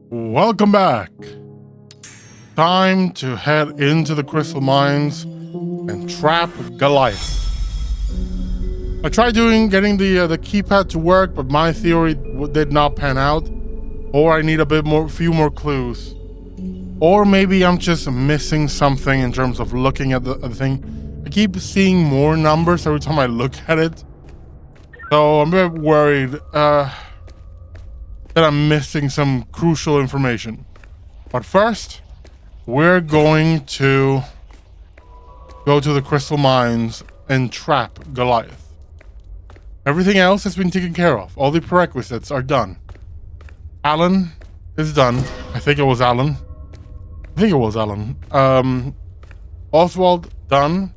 Welcome back. Time to head into the crystal mines and trap Goliath. I tried getting the keypad to work, but my theory did not pan out. Or I need few more clues. Or maybe I'm just missing something in terms of looking at the thing. I keep seeing more numbers every time I look at it. So I'm a bit worried that I'm missing some crucial information. But first, we're going to go to the crystal mines and trap Goliath. Everything else has been taken care of. All the prerequisites are done. Alan is done. I think it was Alan. Oswald, done.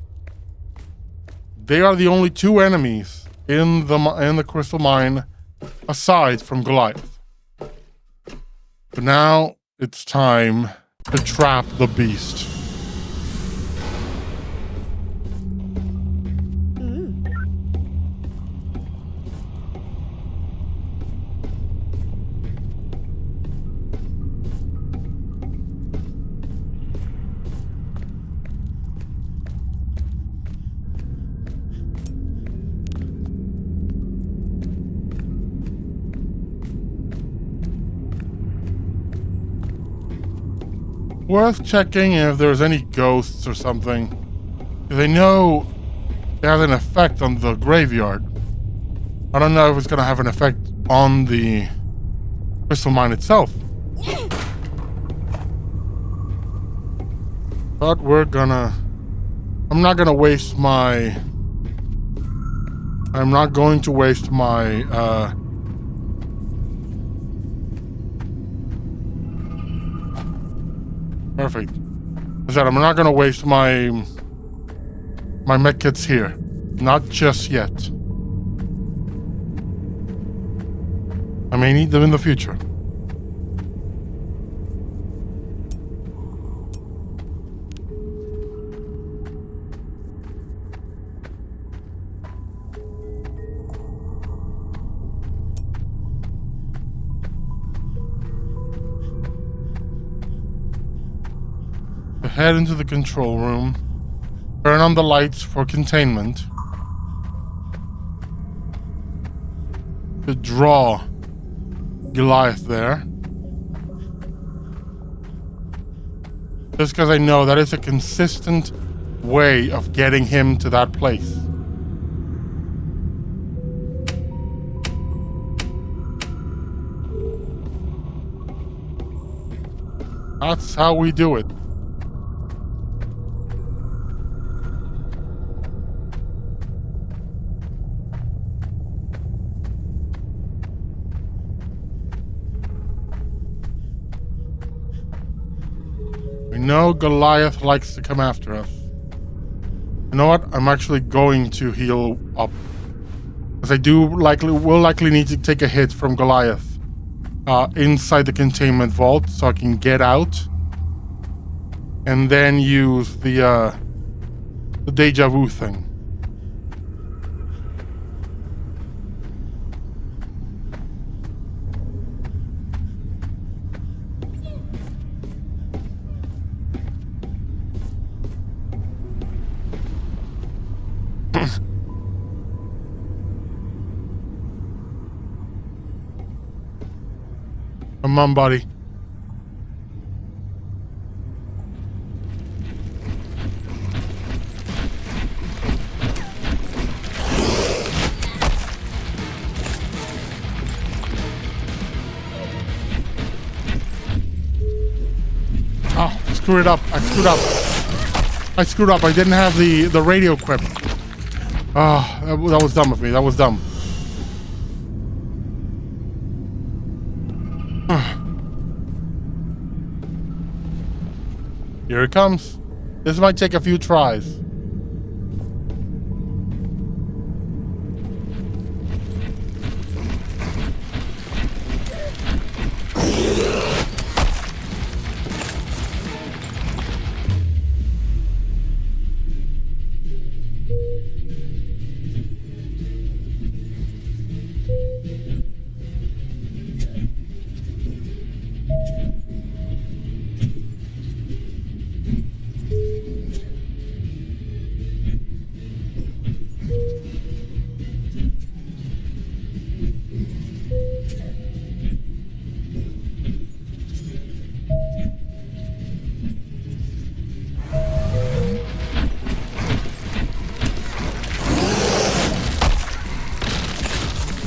They are the only two enemies in the crystal mine aside from Goliath. But now it's time to trap the beast. Worth checking if there's any ghosts or something. They know it has an effect on the graveyard. I don't know if it's gonna have an effect on the crystal mine itself. But I'm not going to waste my Perfect. I said I'm not gonna waste my medkits here. Not just yet. I may need them in the future. Head into the control room, turn on the lights for containment to draw Goliath there. Just because I know that is a consistent way of getting him to that place. That's how we do it. No, Goliath likes to come after us. You know what? I'm actually going to heal up. Because I will likely need to take a hit from Goliath inside the containment vault so I can get out. And then use the deja vu thing. Come on, buddy. Oh, I screwed up. I screwed up. I didn't have the radio equipped. Oh, that was dumb of me. That was dumb. Here it comes. This might take a few tries.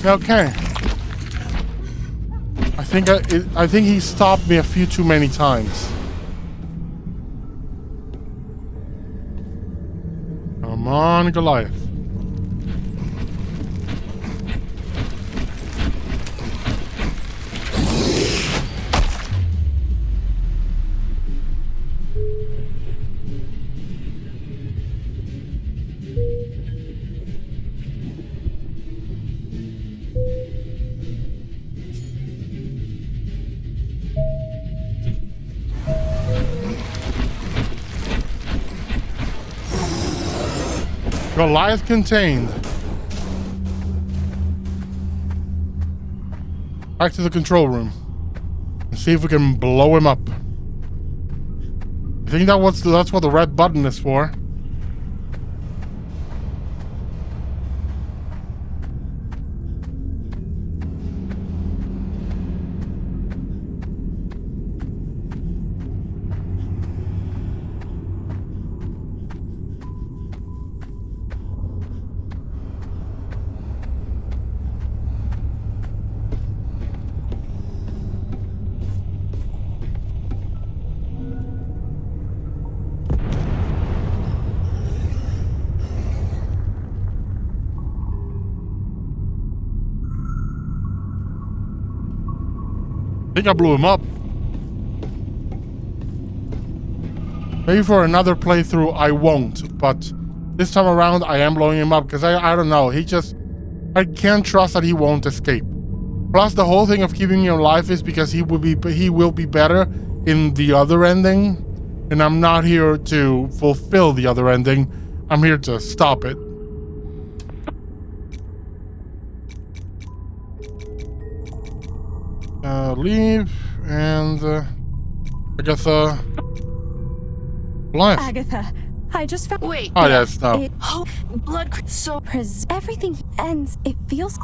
Okay. I think he stopped me a few too many times. Come on, Goliath. Goliath contained. Back to the control room and see if we can blow him up. I think that's what the red button is for. I think I blew him up. Maybe for another playthrough I won't, but this time around I am blowing him up because I don't know, I can't trust that he won't escape. Plus the whole thing of keeping him alive is because he will be better in the other ending, and I'm not here to fulfill the other ending. I'm here to stop it. Leave, and Agatha. Life. Agatha, I just found. Wait. Oh, yes, no. Blood. So. Everything ends. It feels.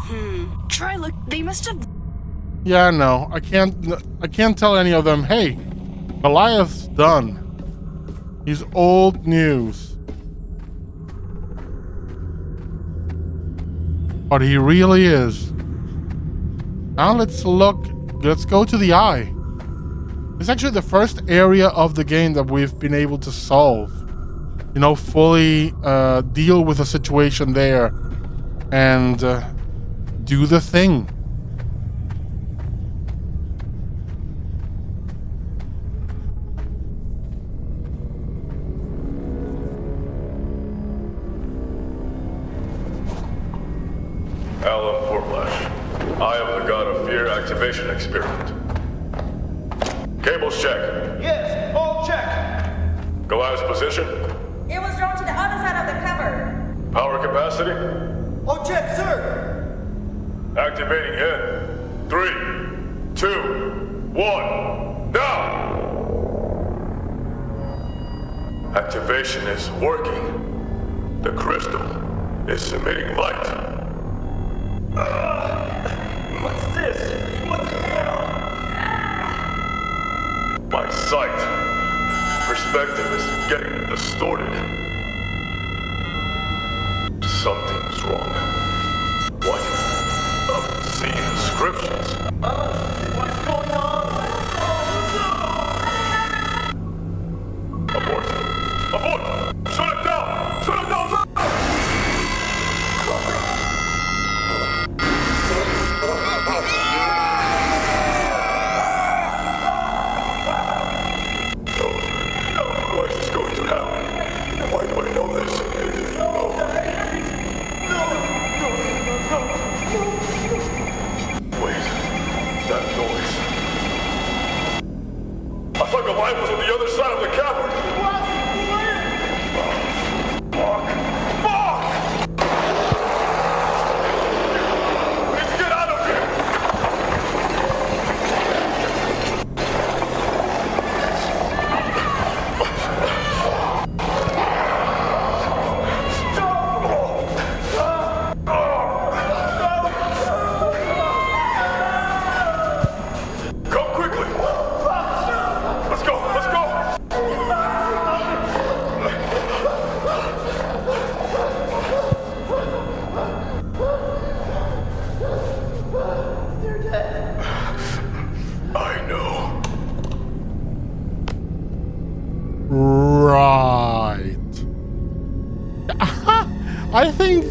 Try look. They must have. Yeah, no. I can't tell any of them, hey, Goliath's done. He's old news. But he really is. Now let's go to the eye. It's actually the first area of the game that we've been able to solve. You know, fully deal with a situation there and do the thing. Alan Portlash. I am the God of Fear activation experiment. Cables check. Yes, all check. Goliath's position. It was drawn to the other side of the cupboard. Power capacity. All check, sir. Activating in 3, 2, 1. Now! Activation is working. The crystal is emitting light. What's this? What's now? My sight. Perspective is getting distorted. Something's wrong. What? Obscene inscriptions. What's going on? Abort. Abort! Shut it down! Shut it down! What is going to happen? Why do I know this? Wait, that noise. I thought Goliath was on the other side of the cavern. Fuck! Fuck! Let's get out of here! Come quickly! Let's go! Let's go!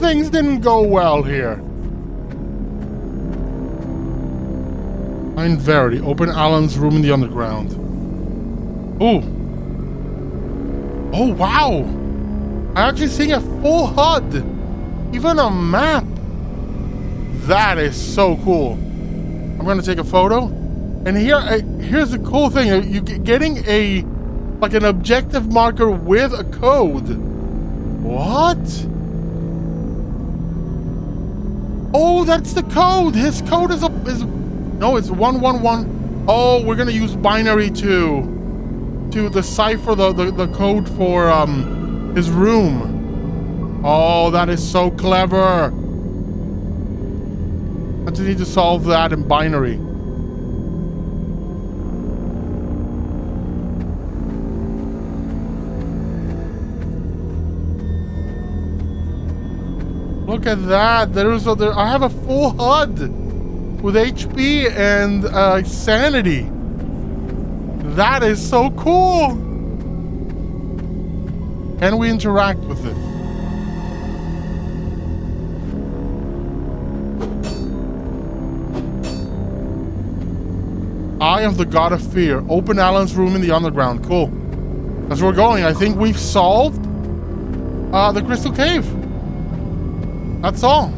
things didn't go well here. Find Verity. Open Alan's room in the underground. Oh. Oh, wow. I'm actually seeing a full HUD. Even a map. That is so cool. I'm going to take a photo. And here's the cool thing. You're getting like an objective marker with a code. What? Oh, that's the code. His code is no, it's 111. Oh, we're gonna use binary to decipher the code for his room. Oh, that is so clever. I just need to solve that in binary. Look at that. I have a full HUD with HP and sanity. That is so cool. Can we interact with it? Eye of the God of Fear. Open Alan's room in the underground. Cool. That's where we're going. I think we've solved the Crystal Cave. That's all.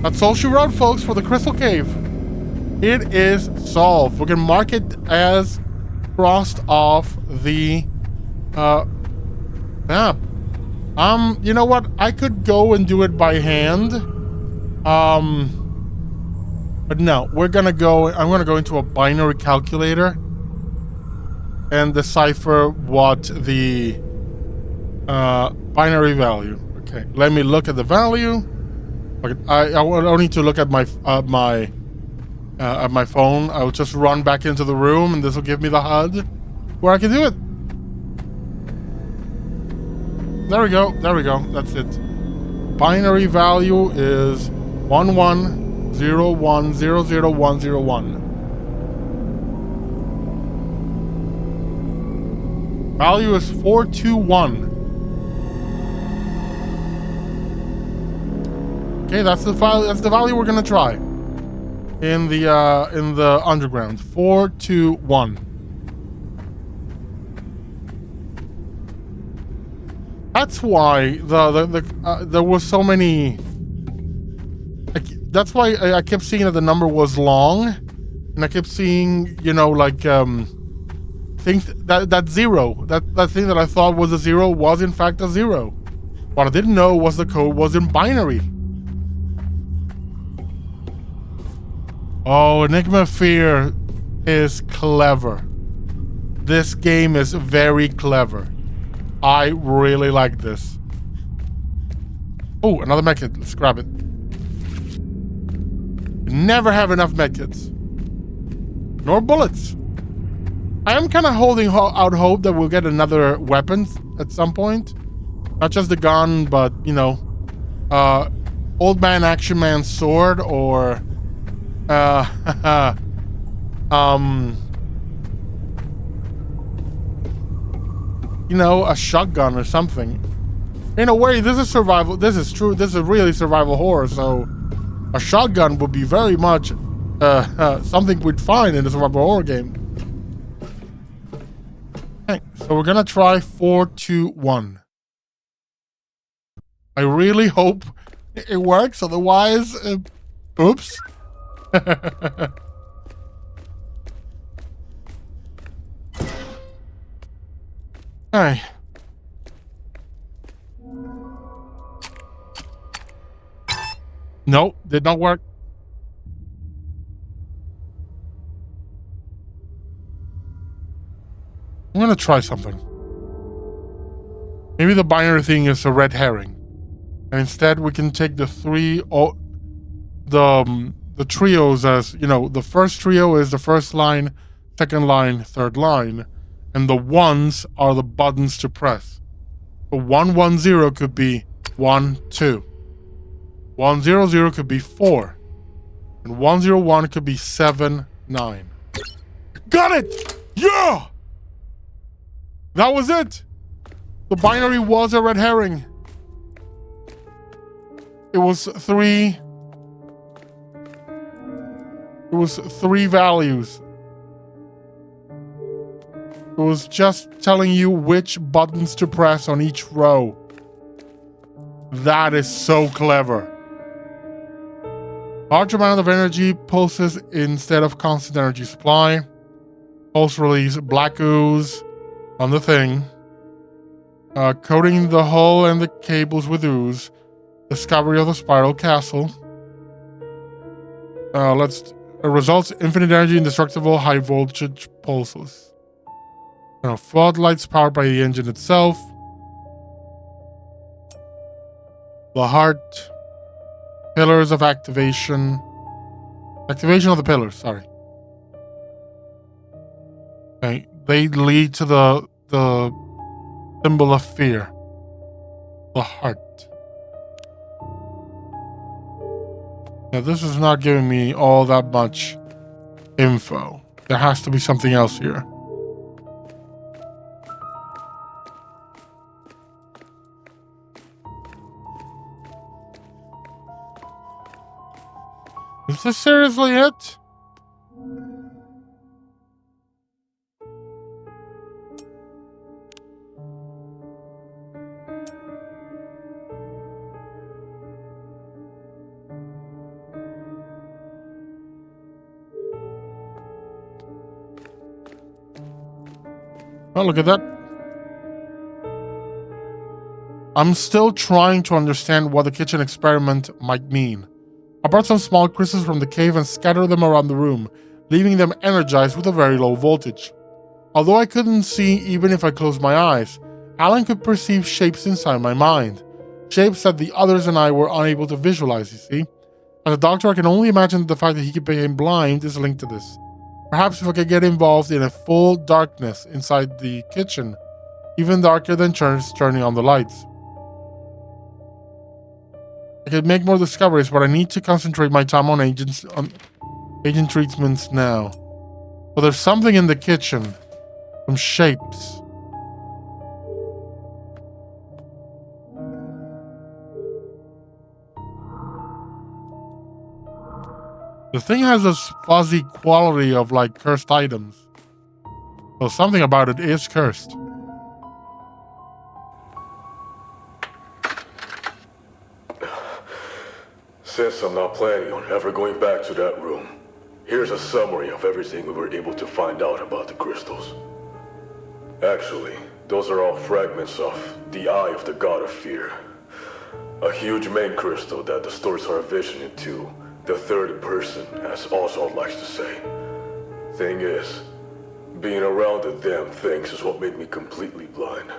That's all she wrote, folks, for the Crystal Cave. It is solved. We can mark it as crossed off the map. You know what? I could go and do it by hand. But no, I'm gonna go into a binary calculator and decipher what the binary value. Okay, let me look at the value. Okay, I don't need to look at my phone. I'll just run back into the room, and this will give me the HUD where I can do it. There we go. There we go. That's it. Binary value is 1101000101. Value is 421. Okay, that's the file. That's the value we're gonna try in the underground. 421. That's why there was so many. That's why I kept seeing that the number was long, and I kept seeing, like things that zero, that thing that I thought was a zero was in fact a zero. What I didn't know was the code was in binary. Oh, Enigma Fear is clever. This game is very clever. I really like this. Oh, another medkit. Let's grab it. Never have enough medkits. Nor bullets. I am kind of holding out hope that we'll get another weapon at some point. Not just the gun, but, Old Man Action Man's sword, or a shotgun or something. In a way, this is survival. This is true. This is really survival horror. So a shotgun would be very much something we'd find in a survival horror game. Okay, so we're gonna try 421. I really hope it works. Otherwise, oops. Hi. No, did not work. I'm gonna try something. Maybe the binary thing is a red herring, and instead we can take the the trios as, the first trio is the first line, second line, third line, and the ones are the buttons to press. So 110 could be 1, 2. 100 could be 4. And 101 could be 7, 9. Got it! Yeah! That was it! The binary was a red herring. It was three values. It was just telling you which buttons to press on each row. That is so clever. Large amount of energy pulses instead of constant energy supply. Pulse release, black ooze on the thing. Coating the hull and the cables with ooze. Discovery of the spiral castle. Results infinite energy, indestructible, high voltage pulses. Floodlights powered by the engine itself. The heart. Pillars of activation. Activation of the pillars, sorry. Okay, they lead to the symbol of fear. The heart. Now, this is not giving me all that much info. There has to be something else here. Is this seriously it? Oh, look at that. I'm still trying to understand what the kitchen experiment might mean. I brought some small crystals from the cave and scattered them around the room, leaving them energized with a very low voltage. Although I couldn't see even if I closed my eyes, Alan could perceive shapes inside my mind. Shapes that the others and I were unable to visualize, you see. As a doctor, I can only imagine the fact that he became blind is linked to this. Perhaps if I could get involved in a full darkness inside the kitchen, even darker than turning on the lights. I could make more discoveries, but I need to concentrate my time on agent treatments now. But there's something in the kitchen. Some shapes. The thing has this fuzzy quality of like cursed items. So something about it is cursed. Since I'm not planning on ever going back to that room, here's a summary of everything we were able to find out about the crystals. Actually, those are all fragments of the Eye of the God of Fear. A huge main crystal that distorts our vision into the third person, as Oswald likes to say. Thing is, being around the damn things is what made me completely blind.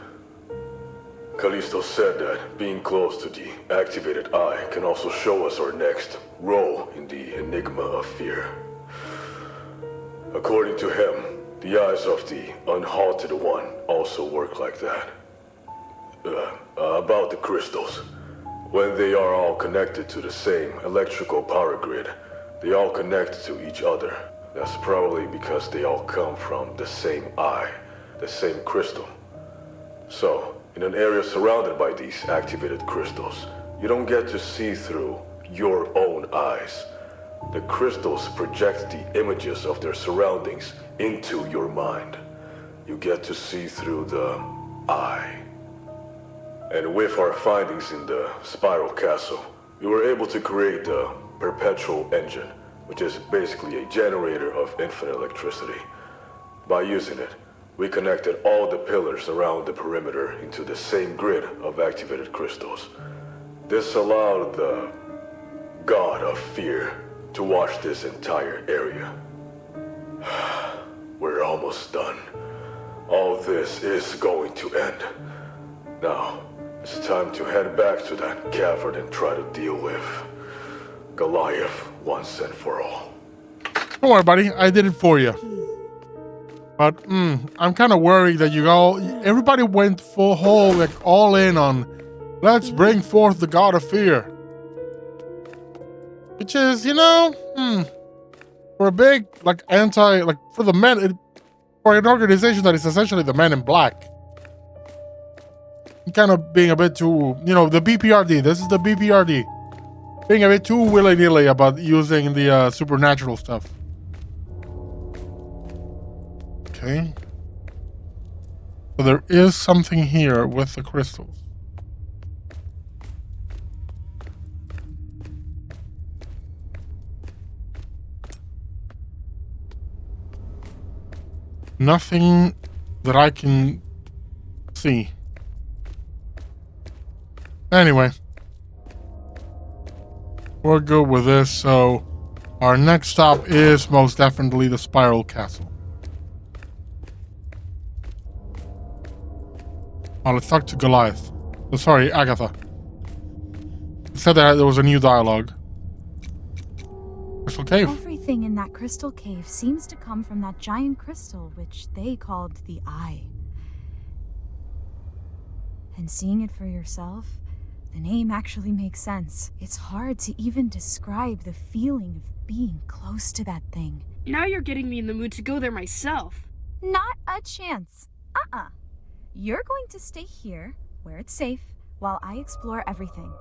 Callisto said that being close to the activated eye can also show us our next role in the Enigma of Fear. According to him, the eyes of the Unhalted One also work like that. About the crystals. When they are all connected to the same electrical power grid, they all connect to each other. That's probably because they all come from the same eye, the same crystal. So, in an area surrounded by these activated crystals, you don't get to see through your own eyes. The crystals project the images of their surroundings into your mind. You get to see through the eye. And with our findings in the Spiral Castle, we were able to create the Perpetual Engine, which is basically a generator of infinite electricity. By using it, we connected all the pillars around the perimeter into the same grid of activated crystals. This allowed the God of Fear to watch this entire area. We're almost done. All this is going to end. Now, it's time to head back to that cavern and try to deal with Goliath once and for all. Don't worry, buddy. I did it for you. But I'm kind of worried that everybody went full whole, like all in on, let's bring forth the God of Fear. Which is, for a big, for the men, for an organization that is essentially the Men in Black. Kind of being a bit too, the BPRD. This is the BPRD. being a bit too willy-nilly about using the supernatural stuff. Okay. So there is something here with the crystals. Nothing that I can see. Anyway. We're good with this, so our next stop is most definitely the Spiral Castle. Oh, let's talk to Goliath. Oh, sorry, Agatha. It said that there was a new dialogue. Crystal Cave. Everything in that crystal cave seems to come from that giant crystal, which they called the Eye. And seeing it for yourself, the name actually makes sense. It's hard to even describe the feeling of being close to that thing. Now you're getting me in the mood to go there myself. Not a chance. You're going to stay here, where it's safe, while I explore everything.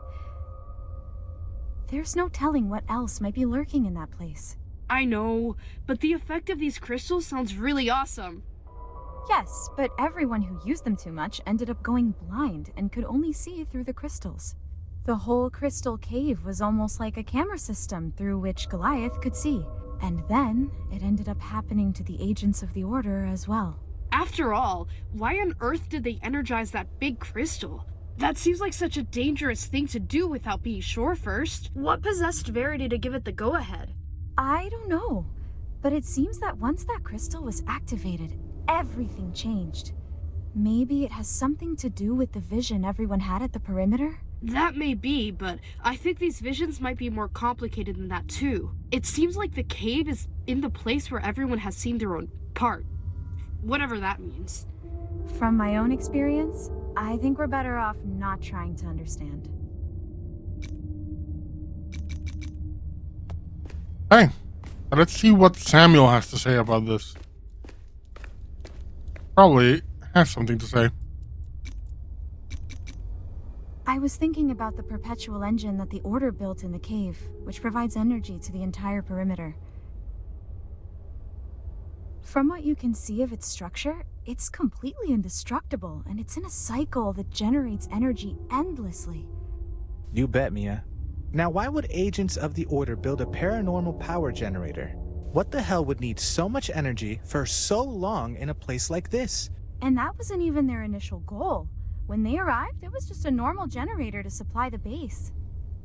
There's no telling what else might be lurking in that place. I know, but the effect of these crystals sounds really awesome. Yes, but everyone who used them too much ended up going blind and could only see through the crystals. The whole crystal cave was almost like a camera system through which Goliath could see. And then it ended up happening to the agents of the Order as well. After all, why on earth did they energize that big crystal? That seems like such a dangerous thing to do without being sure first. What possessed Verity to give it the go-ahead? I don't know, but it seems that once that crystal was activated, everything changed. Maybe it has something to do with the vision everyone had at the perimeter? That may be, but I think these visions might be more complicated than that too. It seems like the cave is in the place where everyone has seen their own part. Whatever that means. From my own experience, I think we're better off not trying to understand. Hey, let's see what Samuel has to say about this. Probably has something to say. I was thinking about the perpetual engine that the Order built in the cave, which provides energy to the entire perimeter. From what you can see of its structure, it's completely indestructible, and it's in a cycle that generates energy endlessly. You bet, Mia. Now, why would agents of the Order build a paranormal power generator? What the hell would need so much energy for so long in a place like this? And that wasn't even their initial goal. When they arrived, it was just a normal generator to supply the base.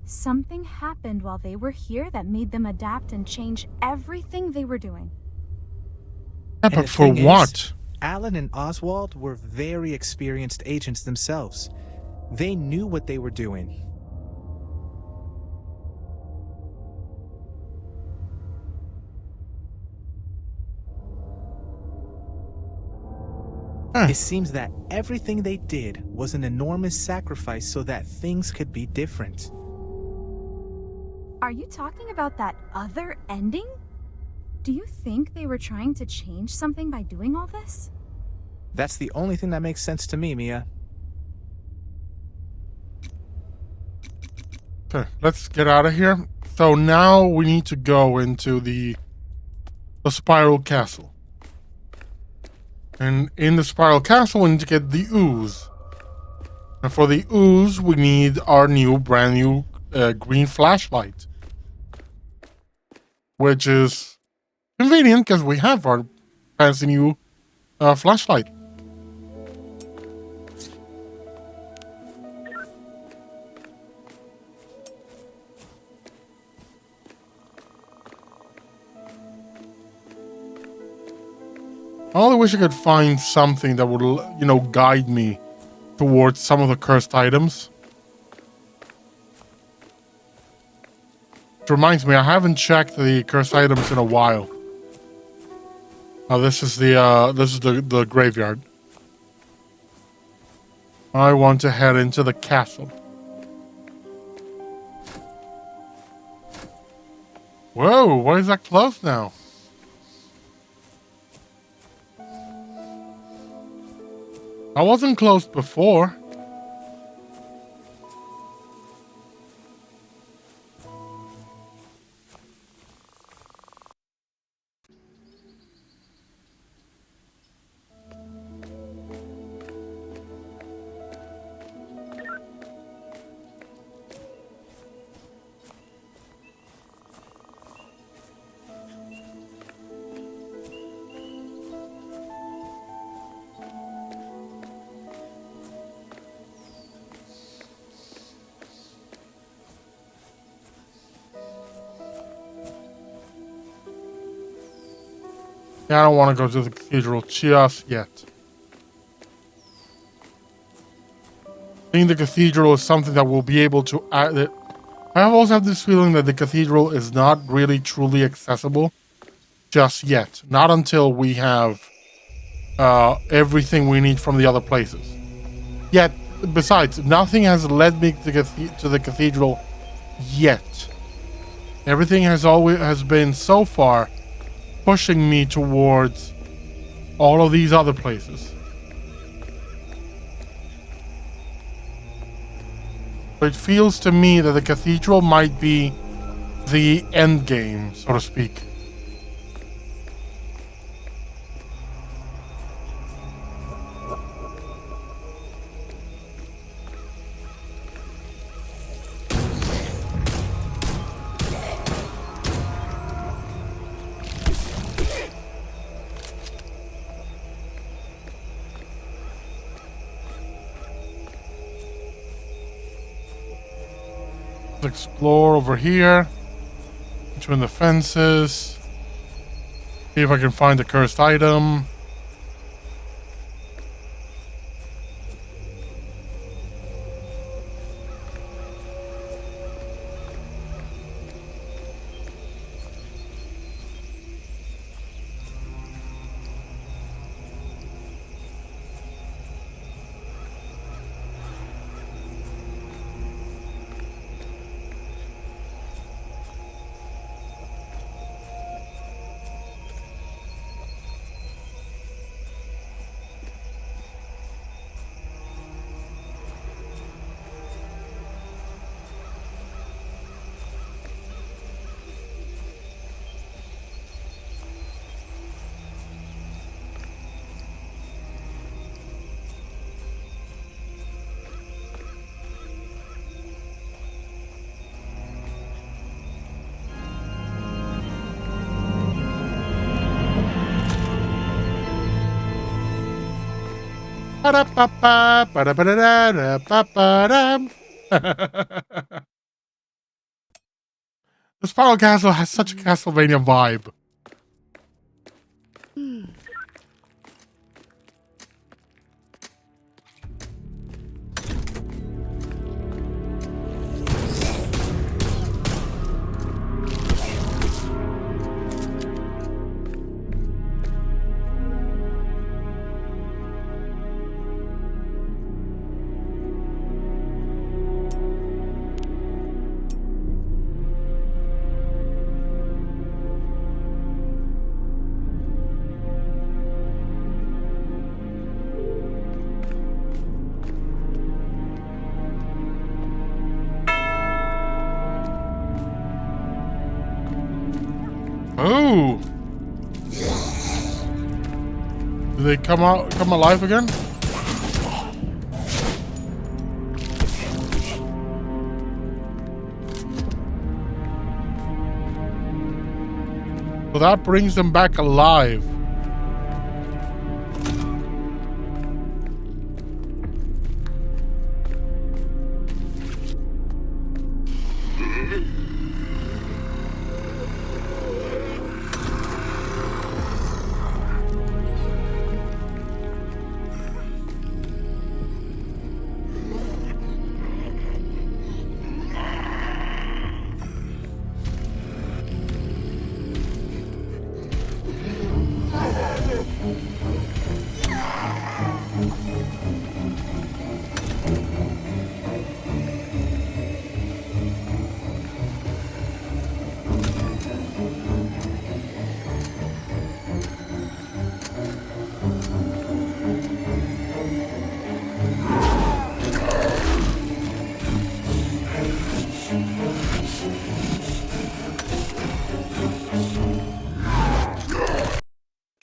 Something happened while they were here that made them adapt and change everything they were doing. Yeah, but for what? Alan and Oswald were very experienced agents themselves. They knew what they were doing. It seems that everything they did was an enormous sacrifice so that things could be different. Are you talking about that other ending? Do you think they were trying to change something by doing all this? That's the only thing that makes sense to me, Mia. Okay, let's get out of here. So now we need to go into the Spiral Castle. And in the Spiral Castle, we need to get the ooze. And for the ooze, we need our brand new green flashlight. Which is convenient because we have our fancy new flashlight. I only wish I could find something that would, guide me towards some of the cursed items. Which reminds me, I haven't checked the cursed items in a while. Oh, this is the graveyard. I want to head into the castle. Whoa, why is that closed now? I wasn't closed before. Yeah, I don't want to go to the cathedral just yet. I think the cathedral is something that we'll be able to add. I also have this feeling that the cathedral is not really truly accessible just yet. Not until we have everything we need from the other places. Yet, besides, nothing has led me to the cathedral yet. Everything has been so far pushing me towards all of these other places. So it feels to me that the cathedral might be the end game, so to speak. Explore over here between the fences, see if I can find the cursed item. The Spiral Castle has such a Castlevania vibe. Oh, do they come alive again? So that brings them back alive.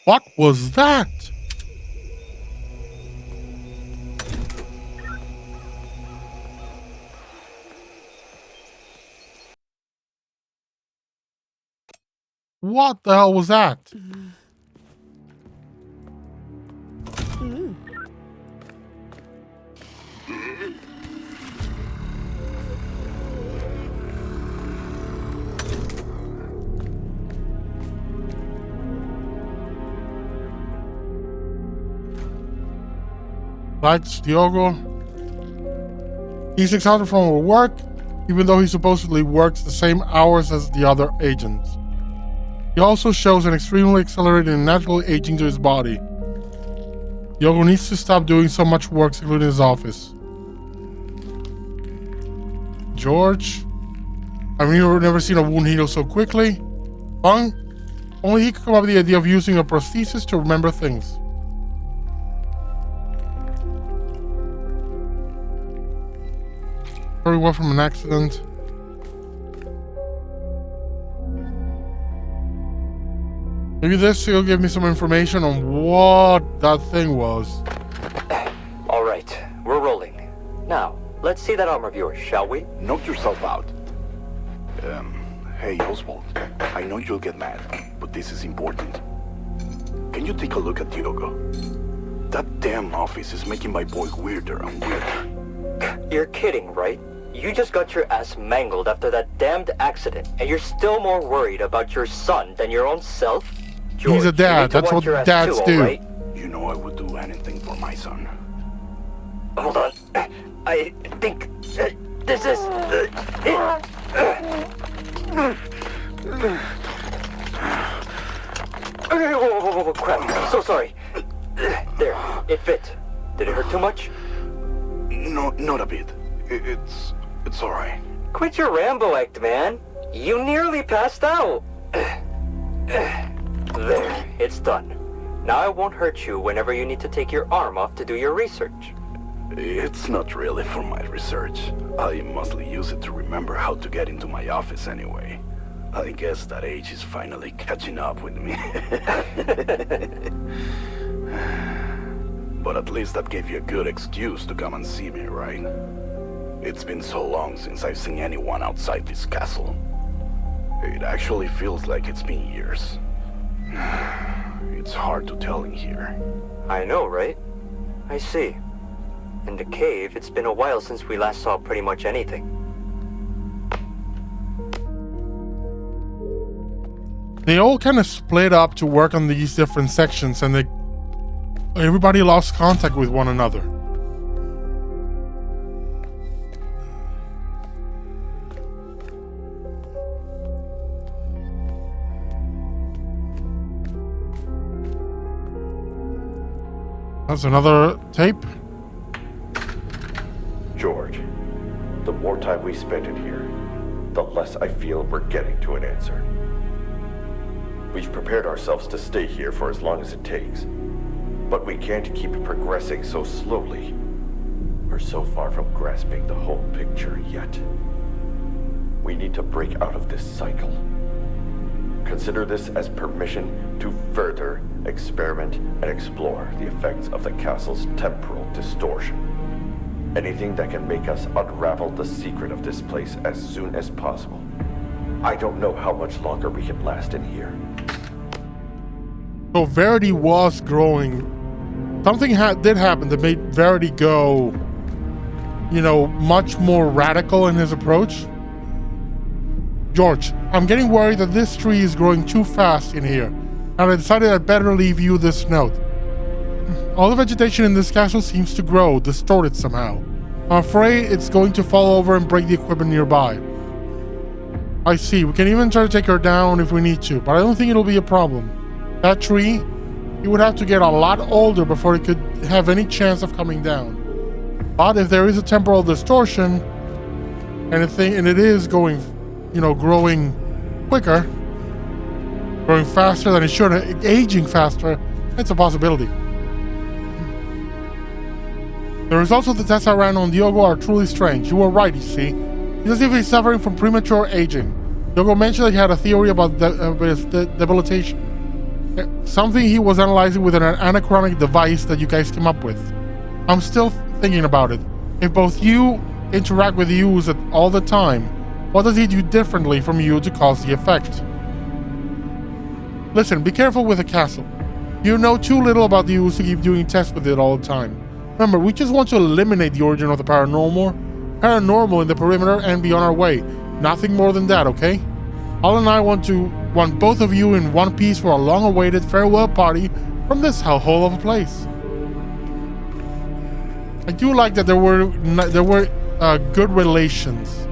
What was that? What the hell was that? That's Diogo. He's exhausted from work, even though he supposedly works the same hours as the other agents. He also shows an extremely accelerated and natural aging to his body. Diogo needs to stop doing so much work secluded in his office. George. I've never seen a wound heal so quickly. Fung. Only he could come up with the idea of using a prosthesis to remember things. Very well from an accident. Maybe this will give me some information on what that thing was. All right, we're rolling. Now, let's see that armor of yours, shall we? Knock yourself out. Hey, Oswald. I know you'll get mad, but this is important. Can you take a look at Diogo? That damn office is making my boy weirder and weirder. You're kidding, right? You just got your ass mangled after that damned accident, and you're still more worried about your son than your own self? George, he's a dad. That's what dads do. Right? You know I would do anything for my son. Hold on. I think this is it. Oh, crap. I'm so sorry. There, it fit. Did it hurt too much? No, not a bit. It's all right. Quit your Rambo act, man. You nearly passed out. There, it's done. Now I won't hurt you whenever you need to take your arm off to do your research. It's not really for my research. I mostly use it to remember how to get into my office anyway. I guess that age is finally catching up with me. But at least that gave you a good excuse to come and see me, right? It's been so long since I've seen anyone outside this castle. It actually feels like it's been years. It's hard to tell in here. I know, right? I see. In the cave, it's been a while since we last saw pretty much anything. They all kind of split up to work on these different sections, and everybody lost contact with one another. That's another tape. George, the more time we spend in here, the less I feel we're getting to an answer. We've prepared ourselves to stay here for as long as it takes, but we can't keep progressing so slowly. We're so far from grasping the whole picture yet. We need to break out of this cycle. Consider this as permission to further experiment and explore the effects of the castle's temporal distortion. Anything that can make us unravel the secret of this place as soon as possible. I don't know how much longer we can last in here. So Verity was growing. Something did happen that made Verity go, much more radical in his approach. George, I'm getting worried that this tree is growing too fast in here, and I decided I'd better leave you this note. All the vegetation in this castle seems to grow, distorted somehow. I'm afraid it's going to fall over and break the equipment nearby. I see, we can even try to take her down if we need to, but I don't think it'll be a problem. That tree, it would have to get a lot older before it could have any chance of coming down. But if there is a temporal distortion, and it is going, growing quicker, growing faster than it should, aging faster, it's a possibility. The results of the tests I ran on Diogo are truly strange. You were right, you see. It's as if he's suffering from premature aging. Diogo mentioned that he had a theory about debilitation. Something he was analyzing with an anachronic device that you guys came up with. I'm still thinking about it. If both you interact with Use all the time, what does he do differently from you to cause the effect? Listen, be careful with the castle. You know too little about the Use to keep doing tests with it all the time. Remember, we just want to eliminate the origin of the paranormal in the perimeter and be on our way. Nothing more than that, okay? Al and I want both of you in one piece for a long-awaited farewell party from this hellhole of a place. I do like that there were good relations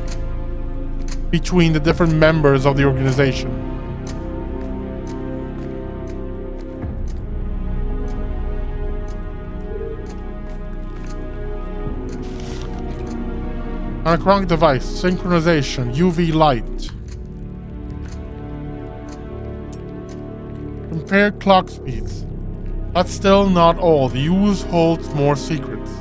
between the different members of the organization. Anachronic device, synchronization, UV light. Compare clock speeds. That's still not all. The ooze holds more secrets.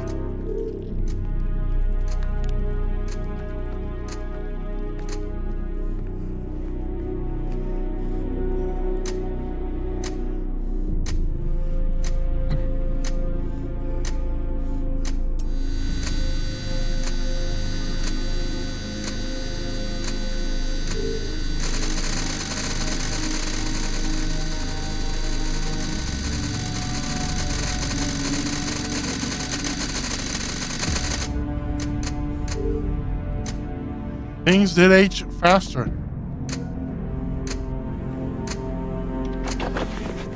Things did age faster.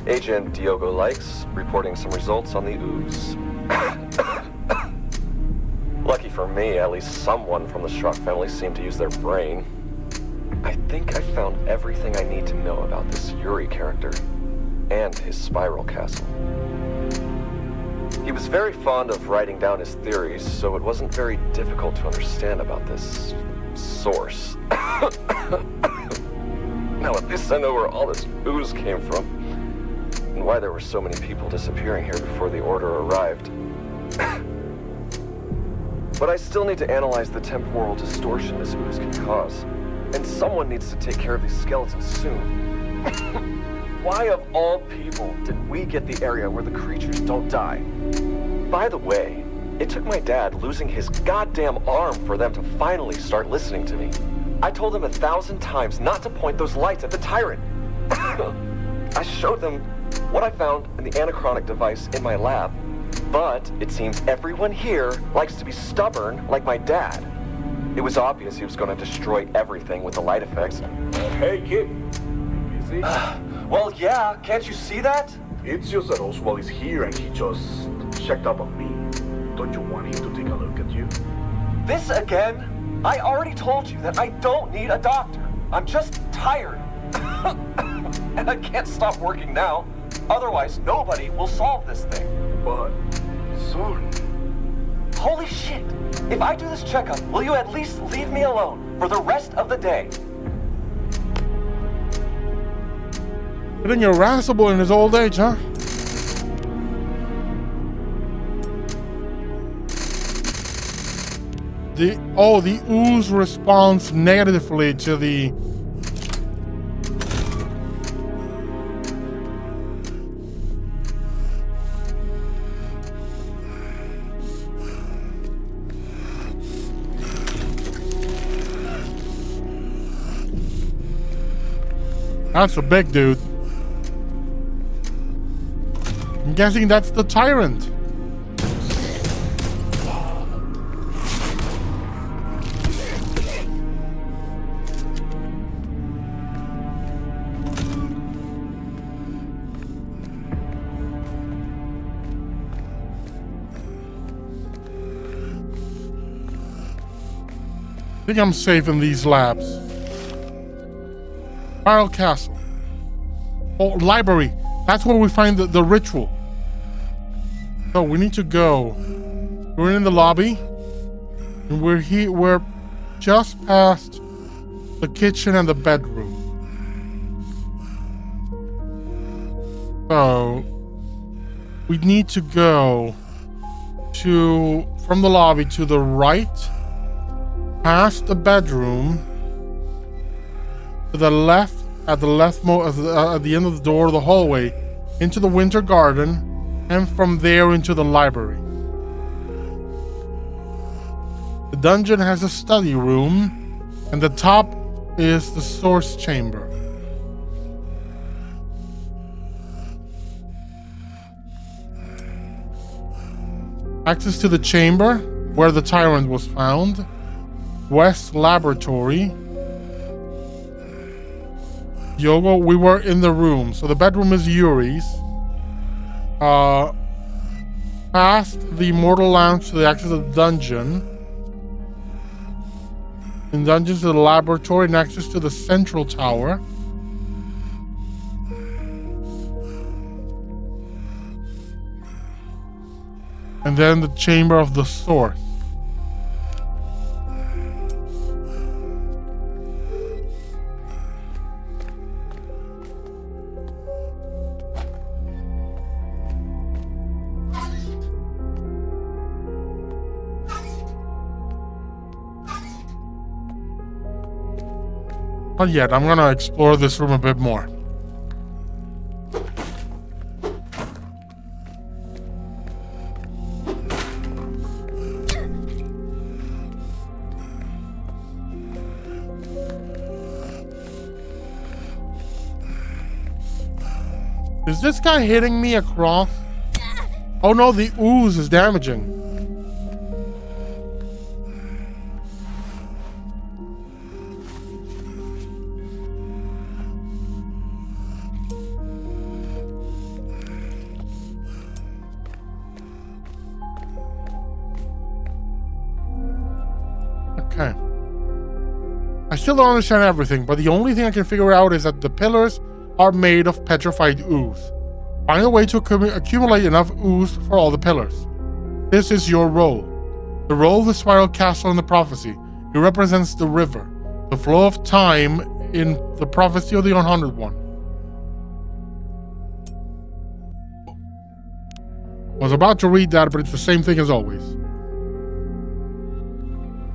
Agent Diogo Likes reporting some results on the ooze. Lucky for me, at least someone from the Schrock family seemed to use their brain. I think I found everything I need to know about this Yuri character and his spiral castle. He was very fond of writing down his theories, so it wasn't very difficult to understand about this source. Now at least I know where all this ooze came from, and why there were so many people disappearing here before the order arrived. But I still need to analyze the temporal distortion this ooze can cause, and someone needs to take care of these skeletons soon. Why of all people did we get the area where the creatures don't die? By the way, it took my dad losing his goddamn arm for them to finally start listening to me. I told them 1,000 times not to point those lights at the tyrant. I showed them what I found in the anachronic device in my lab, but it seems everyone here likes to be stubborn like my dad. It was obvious he was going to destroy everything with the light effects. Hey, kid. You see? Well, yeah, can't you see that? It's just that Oswald is here and he just checked up on me. Don't you want him to take a look at you? This again? I already told you that I don't need a doctor. I'm just tired. And I can't stop working now. Otherwise, nobody will solve this thing. But, son... Holy shit! If I do this checkup, will you at least leave me alone for the rest of the day? Getting irascible in his old age, huh? The ooze responds negatively to the That's a big dude. I'm guessing that's the tyrant. I think I'm safe in these labs. Spiral Castle. Oh, library. That's where we find the ritual. So we need to go. We're in the lobby. And we're here. We're just past the kitchen and the bedroom. So we need to go from the lobby to the right, past the bedroom, to the left, at the end of the door of the hallway, into the winter garden, and from there into the library. The dungeon has a study room, and the top is the source chamber. Access to the chamber, where the tyrant was found. West Laboratory. Yogo, we were in the room. So the bedroom is Yuri's. past the mortal lamps to the access of the dungeon. In dungeons to the laboratory and access to the central tower. And then the chamber of the source. Not yet. I'm gonna explore this room a bit more. Is this guy hitting me across? Oh no, the ooze is damaging. Okay. I still don't understand everything, but the only thing I can figure out is that the pillars are made of petrified ooze. Find a way to accumulate enough ooze for all the pillars. This is your role. The role of the spiral castle in the prophecy. It represents the river, the flow of time in the prophecy of the Unhaunted One. I was about to read that, but it's the same thing as always.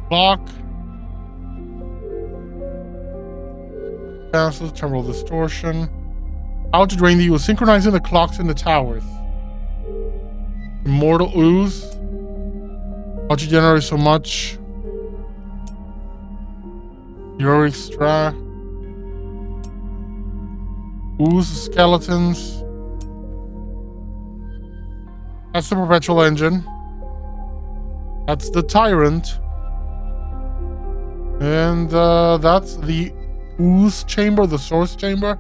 Clock. Cancel, temporal distortion. How to drain the ooze. Synchronizing the clocks in the towers. Immortal ooze. How to generate so much. Eureka. Ooze skeletons. That's the perpetual engine. That's the tyrant. And that's the ooze chamber, the source chamber.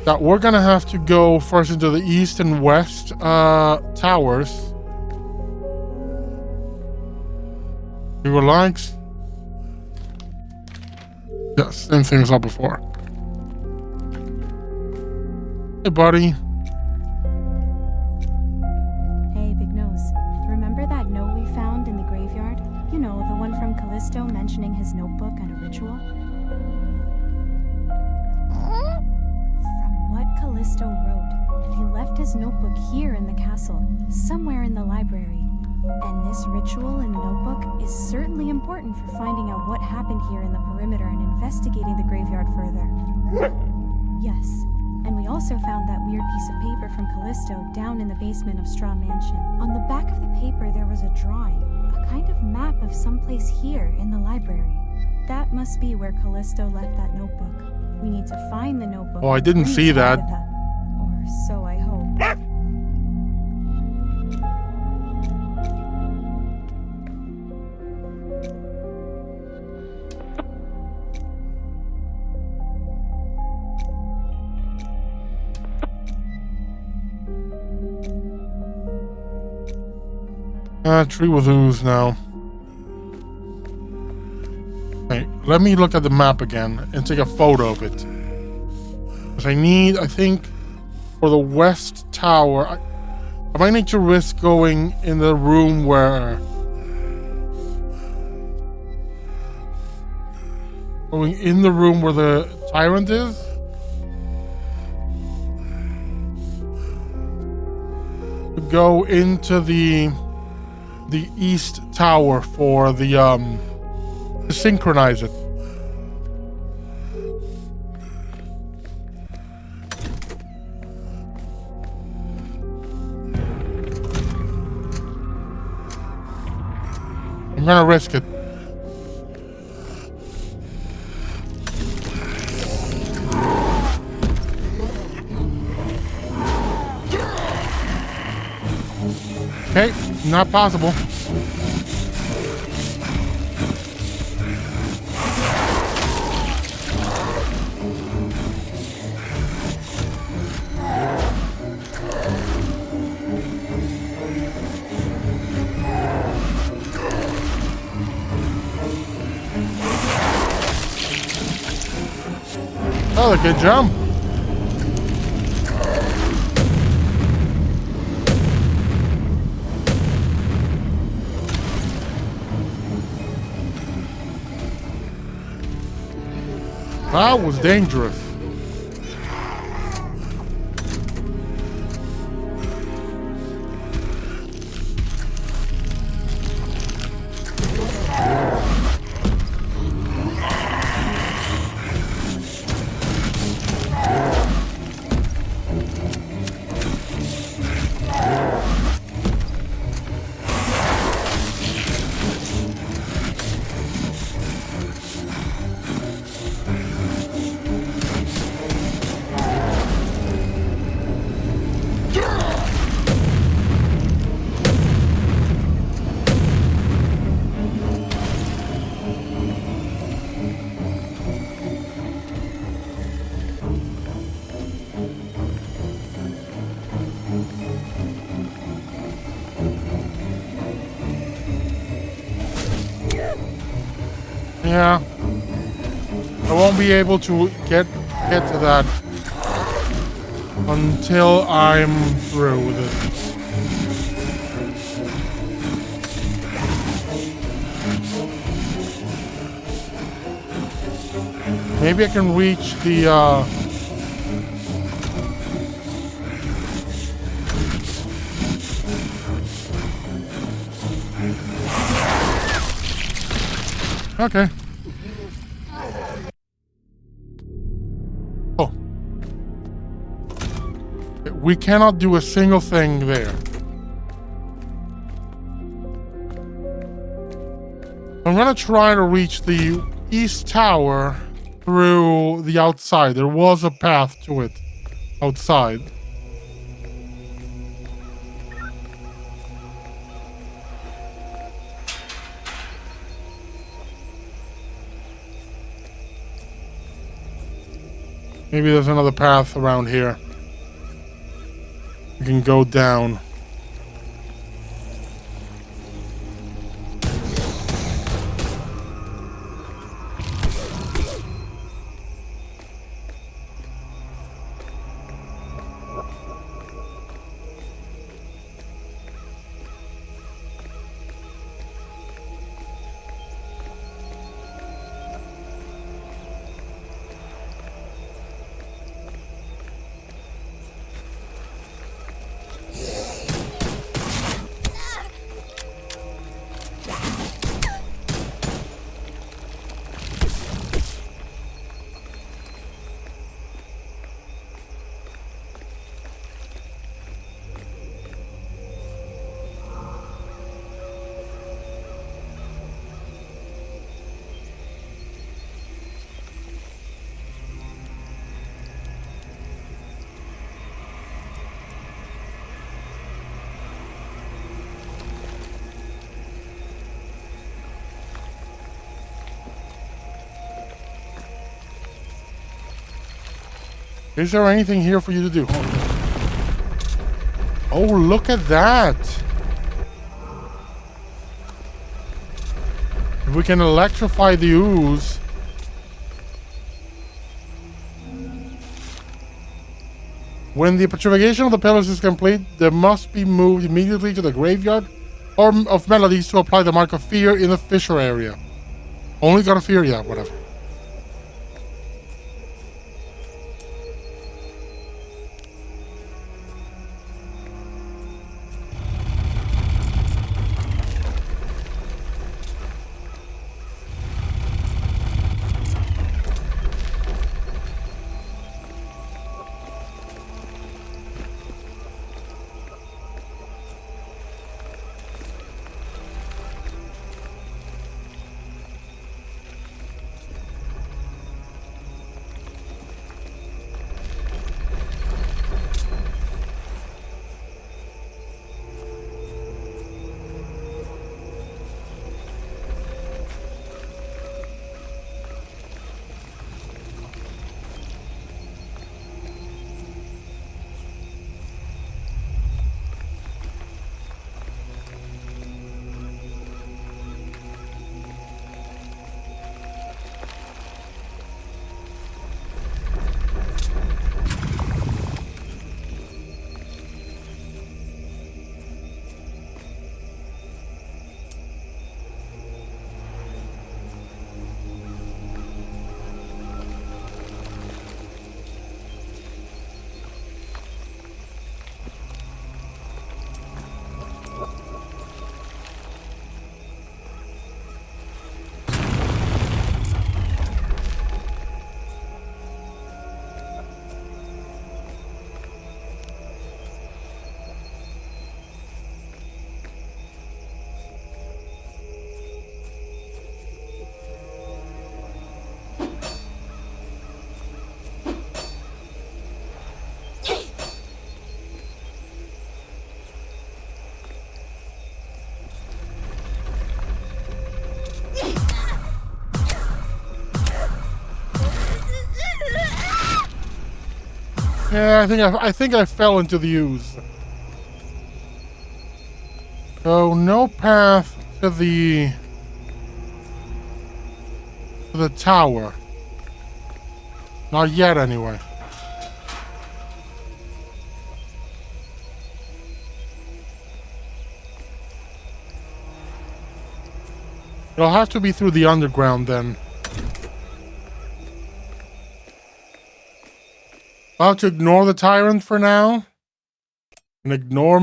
That we're gonna have to go first into the east and west towers. We were like, yes, same thing as I saw before. Hey, buddy. Hey, Big Nose. Remember that note we found in the graveyard? You know, the one from Callisto mentioning his notebook and a ritual? From what Callisto wrote, he left his notebook here in the castle, somewhere in the library. And this ritual in the notebook is certainly important for finding out what happened here in the perimeter and investigating the graveyard further. Yes, and we also found that weird piece of paper from Callisto down in the basement of S.T.A.R.S mansion. On the back of the paper there was a drawing, a kind of map of someplace here in the library. That must be where Callisto left that notebook. We need to find the notebook. Oh, I didn't see that. Or so I hope. Tree with ooze now. Okay, let me look at the map again and take a photo of it. Because I think, for the west tower, I might need to risk going in the room where... Going in the room where the tyrant is? To go into the east tower for the to synchronize it. I'm gonna risk it. Okay, not possible. Oh, they can jump. That was dangerous. Yeah, I won't be able to get to that until I'm through with it. Maybe I can reach the okay. Oh. We cannot do a single thing there. I'm gonna try to reach the east tower through the outside. There was a path to it outside. Maybe there's another path around here. You can go down. Is there anything here for you to do? Oh, look at that! If we can electrify the ooze. When the petrification of the pillars is complete, they must be moved immediately to the graveyard or of melodies to apply the mark of fear in the fissure area. Only got a fear, yeah, whatever. Yeah, I think I fell into the ooze. So no path to the tower. Not yet, anyway. It'll have to be through the underground then. I'll have to ignore the tyrant for now. And ignore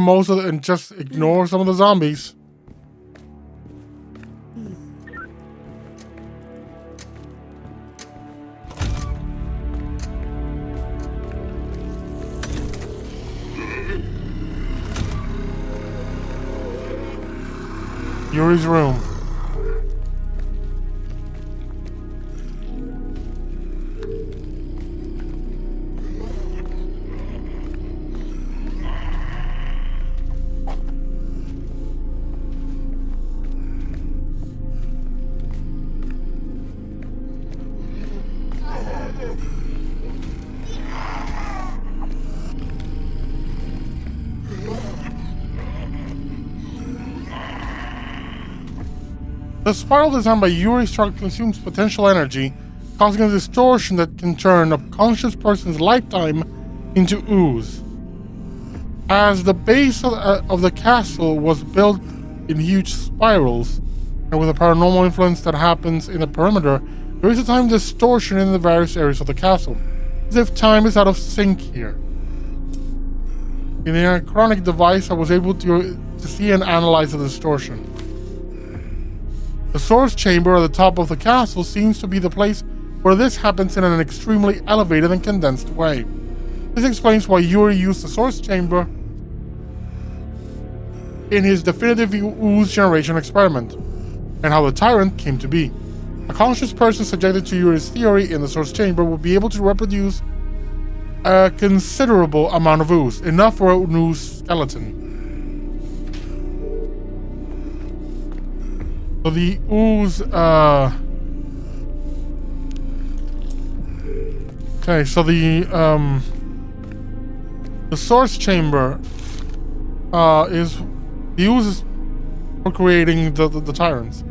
just ignore some of the zombies. Yuri's room. The spiral designed by Yuri's truck consumes potential energy, causing a distortion that can turn a conscious person's lifetime into ooze. As the base of the castle was built in huge spirals, and with a paranormal influence that happens in the perimeter, there is a time distortion in the various areas of the castle, as if time is out of sync here. In the anachronic device, I was able to see and analyze the distortion. The source chamber at the top of the castle seems to be the place where this happens in an extremely elevated and condensed way. This explains why Yuri used the source chamber in his definitive ooze generation experiment, and how the tyrant came to be. A conscious person subjected to Yuri's theory in the source chamber would be able to reproduce a considerable amount of ooze, enough for an ooze skeleton. So the ooze, okay, so the source chamber, is, the ooze is for creating the tyrants.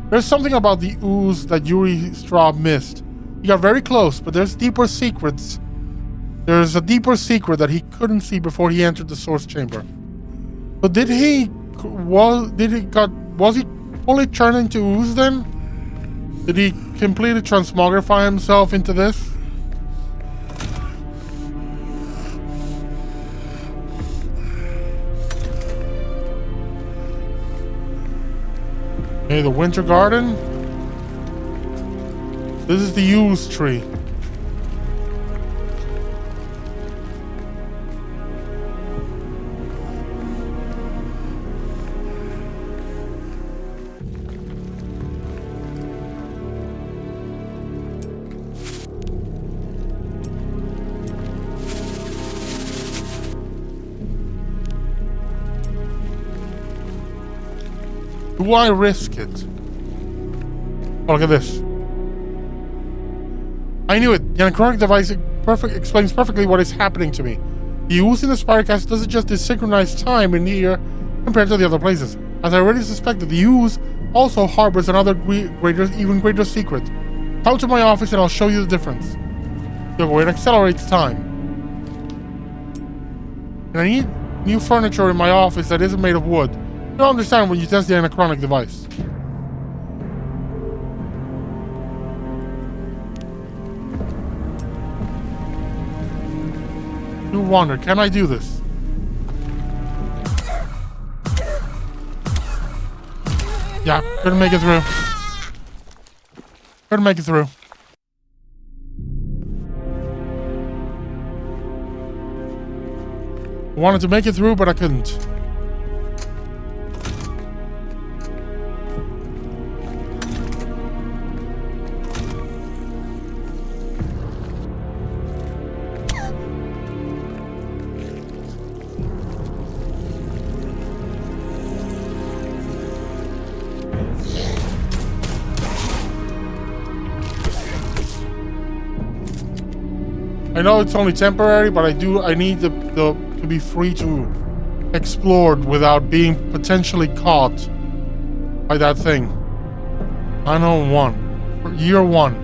There's something about the ooze that Yuri Straub missed. He got very close, but there's deeper secrets. There's a deeper secret that he couldn't see before he entered the source chamber. But was he fully turned into ooze then? Did he completely transmogrify himself into this? Okay, the winter garden. This is the ooze tree. Do I risk it? Oh, look at this. I knew it. The anachronic device explains perfectly what is happening to me. The ooze in the Spirecast doesn't just desynchronize time in here compared to the other places. As I already suspected, the ooze also harbors another even greater secret. Come to my office and I'll show you the difference. So it accelerates time. And I need new furniture in my office that isn't made of wood. You don't understand when you test the anachronic device. You wonder, can I do this? Yeah, couldn't make it through. Couldn't make it through. Wanted to make it through, but I couldn't. I know it's only temporary, but I need to be free to explore without being potentially caught by that thing. 901. For year 1.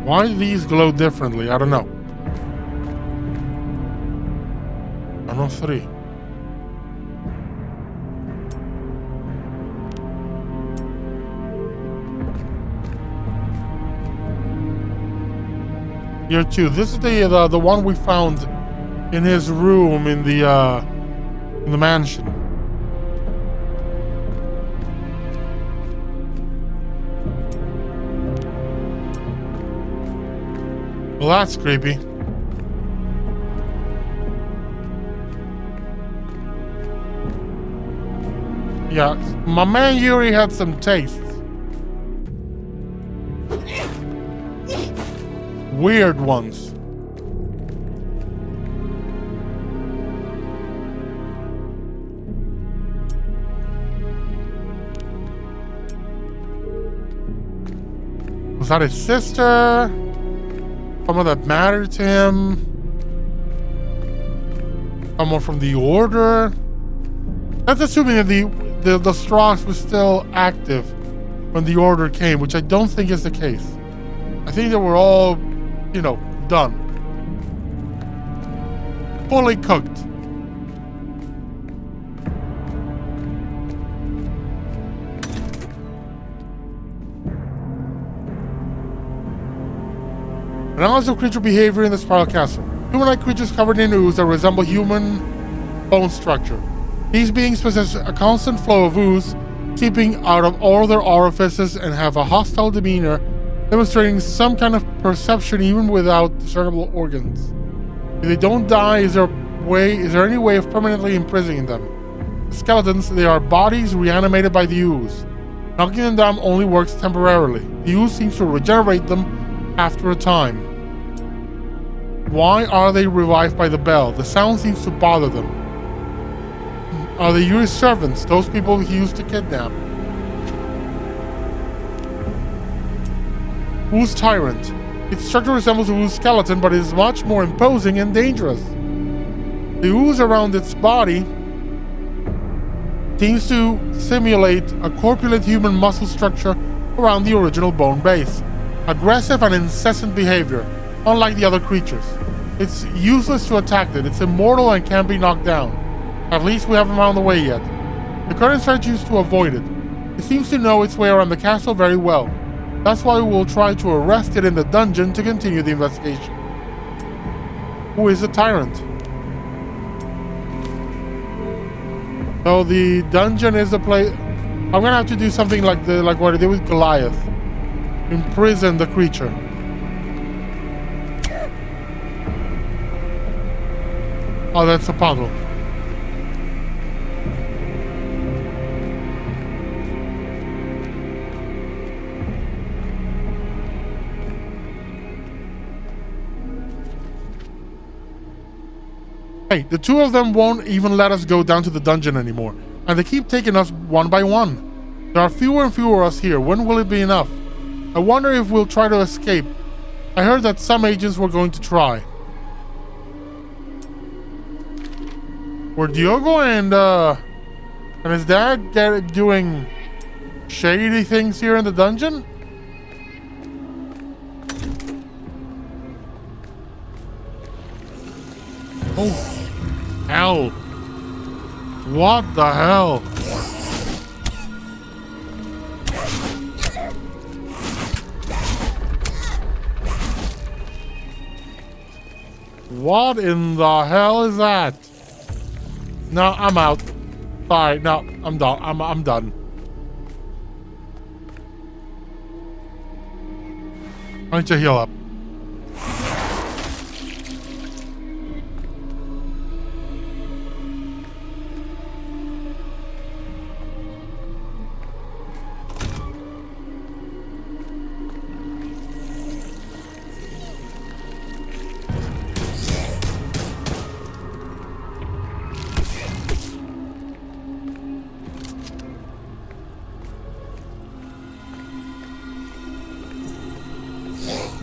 Why do these glow differently? I don't know. 103. Year 2. This is the one we found in his room in the mansion. Well, that's creepy. Yeah, my man Yuri had some tastes. Weird ones. Was that his sister? Someone that mattered to him? Someone from the Order? That's assuming that the S.T.A.R.S was still active when the Order came, which I don't think is the case. I think they were all, you know, done. Fully cooked. Analysis of creature behavior in the Spiral Castle. Human-like creatures covered in ooze that resemble human bone structure. These beings possess a constant flow of ooze, seeping out of all their orifices and have a hostile demeanor, demonstrating some kind of perception even without discernible organs. If they don't die, is there any way of permanently imprisoning them? The skeletons, they are bodies reanimated by the ooze. Knocking them down only works temporarily. The ooze seems to regenerate them after a time. Why are they revived by the bell? The sound seems to bother them. Are they Yuri's servants, those people he used to kidnap? Ooze Tyrant. Its structure resembles a ooze skeleton, but it is much more imposing and dangerous. The ooze around its body seems to simulate a corpulent human muscle structure around the original bone base. Aggressive and incessant behavior, unlike the other creatures. It's useless to attack it. It's immortal and can't be knocked down. At least we haven't found the way yet. The current strategy is to avoid it. It seems to know its way around the castle very well. That's why we will try to arrest it in the dungeon to continue the investigation. Who is the tyrant? So the dungeon is the place. I'm gonna have to do something like what I did with Goliath. Imprison the creature. Oh, that's a puzzle. Hey, the two of them won't even let us go down to the dungeon anymore, and they keep taking us one by one. There are fewer and fewer of us here. When will it be enough? I wonder if we'll try to escape. I heard that some agents were going to try. Were Diogo and his dad doing shady things here in the dungeon? Oh, hell. What the hell? What in the hell is that? No, I'm out. Sorry, no, I'm done. I'm done. I need to heal up.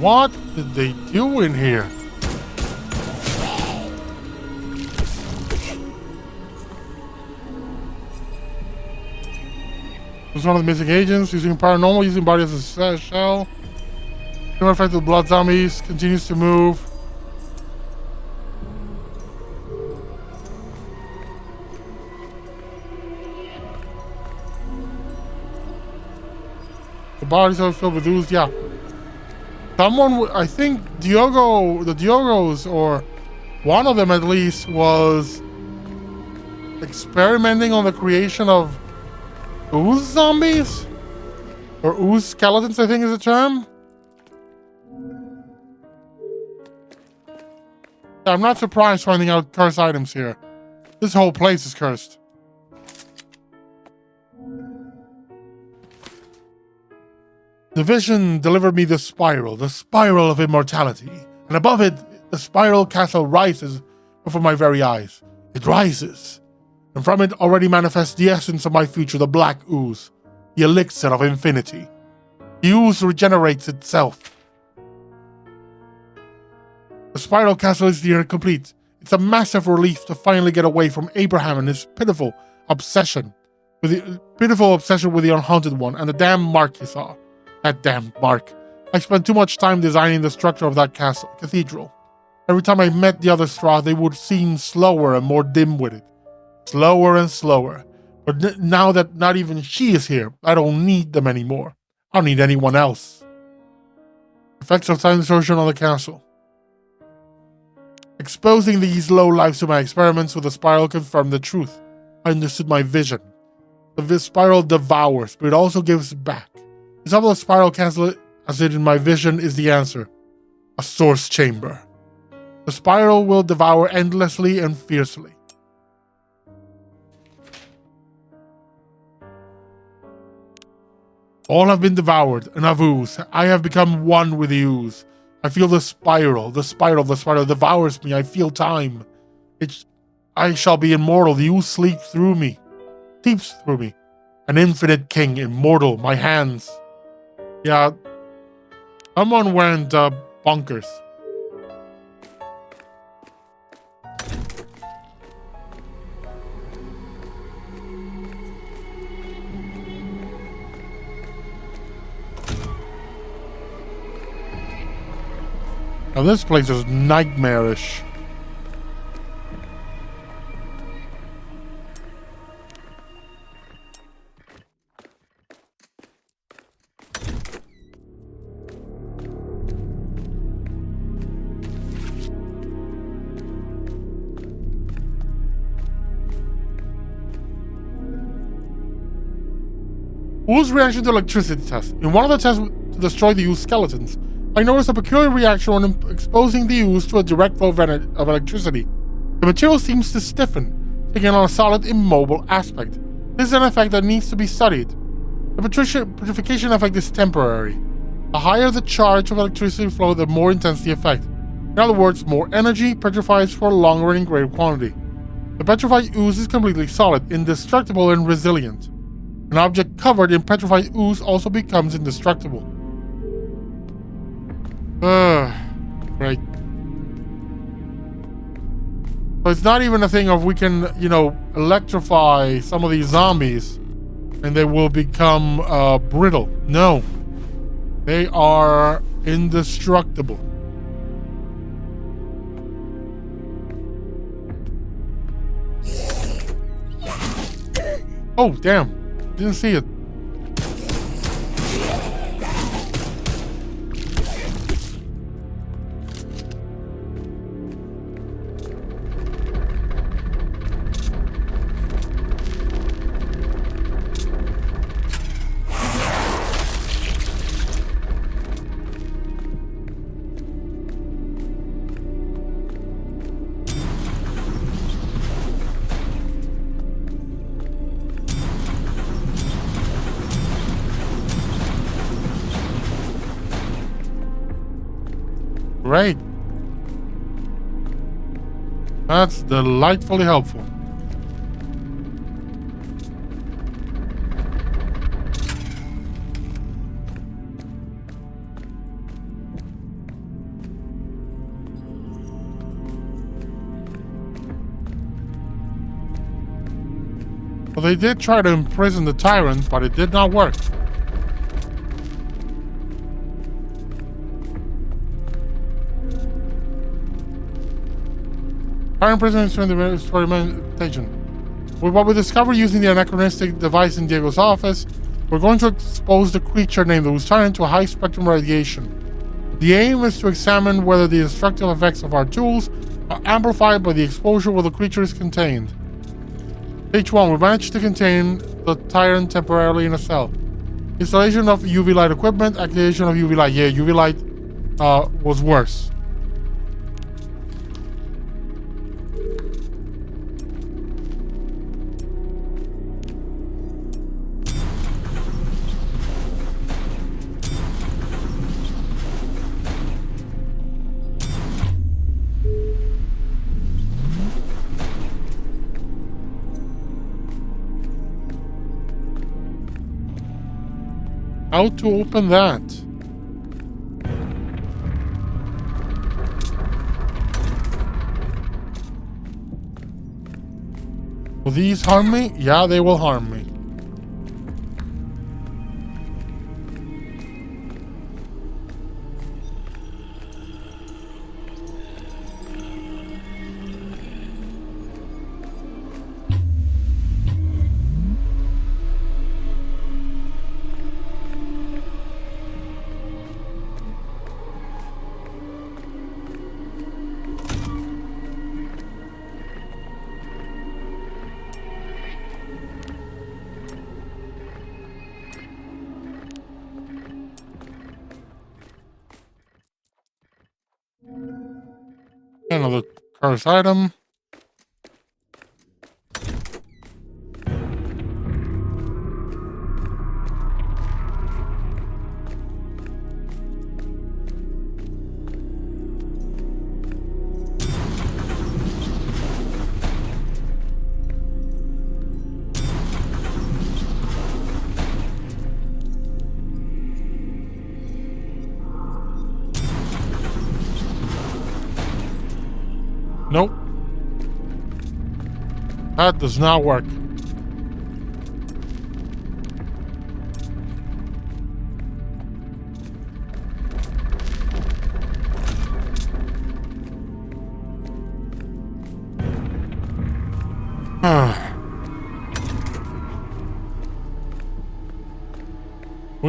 What did they do in here? Who's one of the missing agents? Using paranormal, using body as a shell. Human affected with blood zombies. Continues to move. The bodies are filled with ooze. Yeah. Someone, I think the Diogos, or one of them at least, was experimenting on the creation of ooze zombies? Or ooze skeletons, I think is the term. I'm not surprised finding out cursed items here. This whole place is cursed. The vision delivered me the spiral of immortality. And above it, the spiral castle rises before my very eyes. It rises. And from it already manifests the essence of my future, the black ooze, the elixir of infinity. The ooze regenerates itself. The spiral castle is near complete. It's a massive relief to finally get away from Abraham and his pitiful obsession with the unhaunted one and the damn mark he saw. That damn mark. I spent too much time designing the structure of that cathedral. Every time I met the other straw, they would seem slower and more dim-witted. Slower and slower. But now that not even she is here, I don't need them anymore. I don't need anyone else. Effects of time distortion on the castle. Exposing these low-lives to my experiments with the spiral confirmed the truth. I understood my vision. The spiral devours, but it also gives back. The top of the spiral castle, as it in my vision, is the answer. A source chamber. The spiral will devour endlessly and fiercely. All have been devoured, and of ooze. I have become one with the ooze. I feel the spiral devours me. I feel time. I shall be immortal. The ooze sleeps through me. An infinite king, immortal, my hands. Yeah, someone went bonkers. Now this place is nightmarish. Ooze reaction to electricity test. In one of the tests to destroy the ooze skeletons, I noticed a peculiar reaction when exposing the ooze to a direct flow of electricity. The material seems to stiffen, taking on a solid, immobile aspect. This is an effect that needs to be studied. The petrification effect is temporary. The higher the charge of electricity flow, the more intense the effect. In other words, more energy petrifies for a longer and greater quantity. The petrified ooze is completely solid, indestructible, and resilient. An object covered in petrified ooze also becomes indestructible. Right. So it's not even a thing of we can, electrify some of these zombies and they will become brittle. No. They are indestructible. Oh, damn. Didn't see it. Great. That's delightfully helpful. So they did try to imprison the tyrant, but it did not work. Tyrant prison is the experimentation. With what we discovered using the anachronistic device in Diego's office, we're going to expose the creature named the Tyrant to high spectrum radiation. The aim is to examine whether the destructive effects of our tools are amplified by the exposure where the creature is contained. Stage 1, we managed to contain the Tyrant temporarily in a cell. Installation of UV light equipment, activation of UV light. Yeah, UV light was worse. How to open that? Will these harm me? Yeah, they will harm me. Another curse item. Nope. That does not work.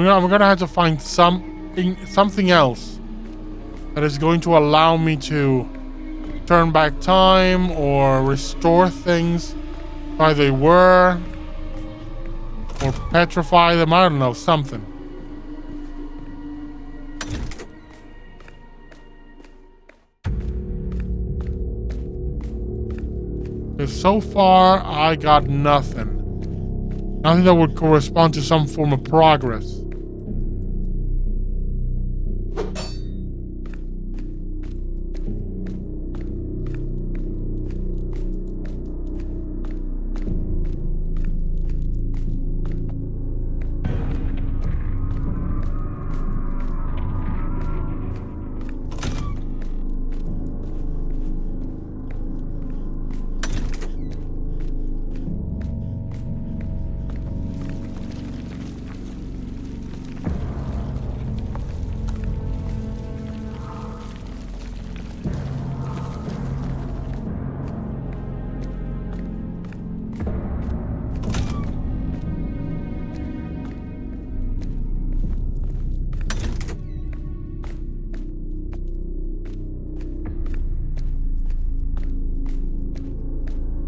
I'm gonna have to find something else that is going to allow me to turn back time or restore things how they were, or petrify them. I don't know, something. Because so far I got nothing. Nothing that would correspond to some form of progress.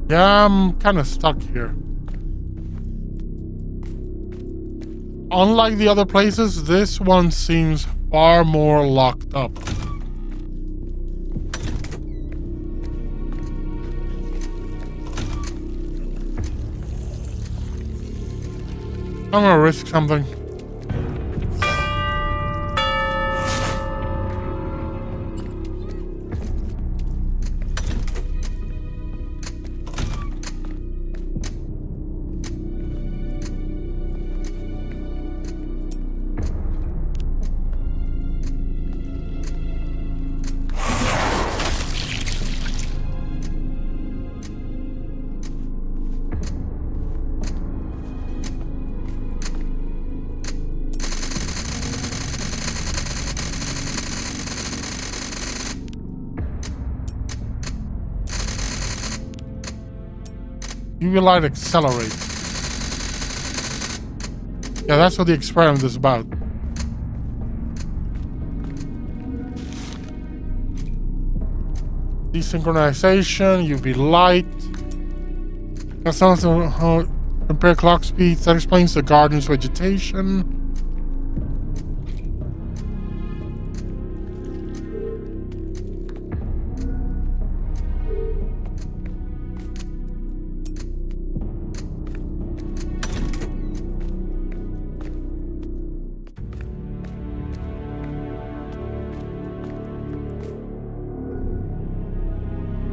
Yeah, I'm kind of stuck here. Unlike the other places, this one seems far more locked up. I'm gonna risk something. UV light accelerates. Yeah, that's what the experiment is about. Desynchronization, UV light. That sounds how compare clock speeds. That explains the garden's vegetation.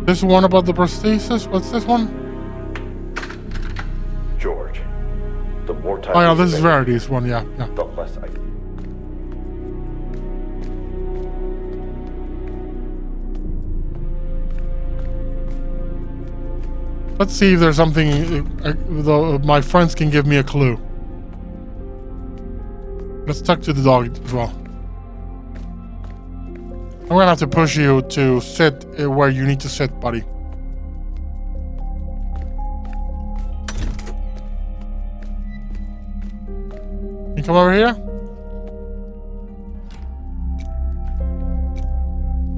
This one about the prosthesis? What's this one? George, the more time. Oh yeah, we this is spend, Verity's one, yeah. the less I. Let's see if there's something my friends can give me a clue. Let's talk to the dog as well. I'm gonna have to push you to sit where you need to sit, buddy. You come over here?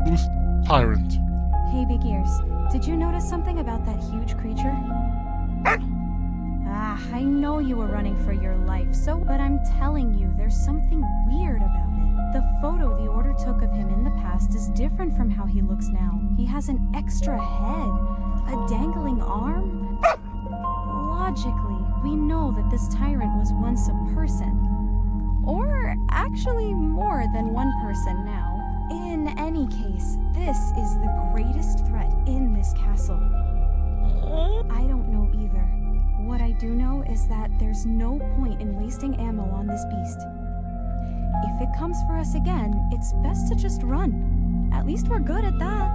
Who's Tyrant? Hey, Big Ears. Did you notice something about that huge creature? I know you were running for your life, but I'm telling you, there's something weird about it. The photo the Order took of him in the past is different from how he looks now. He has an extra head, a dangling arm. Logically, we know that this tyrant was once a person. Or actually more than one person now. In any case, this is the greatest threat in this castle. I don't know either. What I do know is that there's no point in wasting ammo on this beast. If it comes for us again, it's best to just run. At least we're good at that.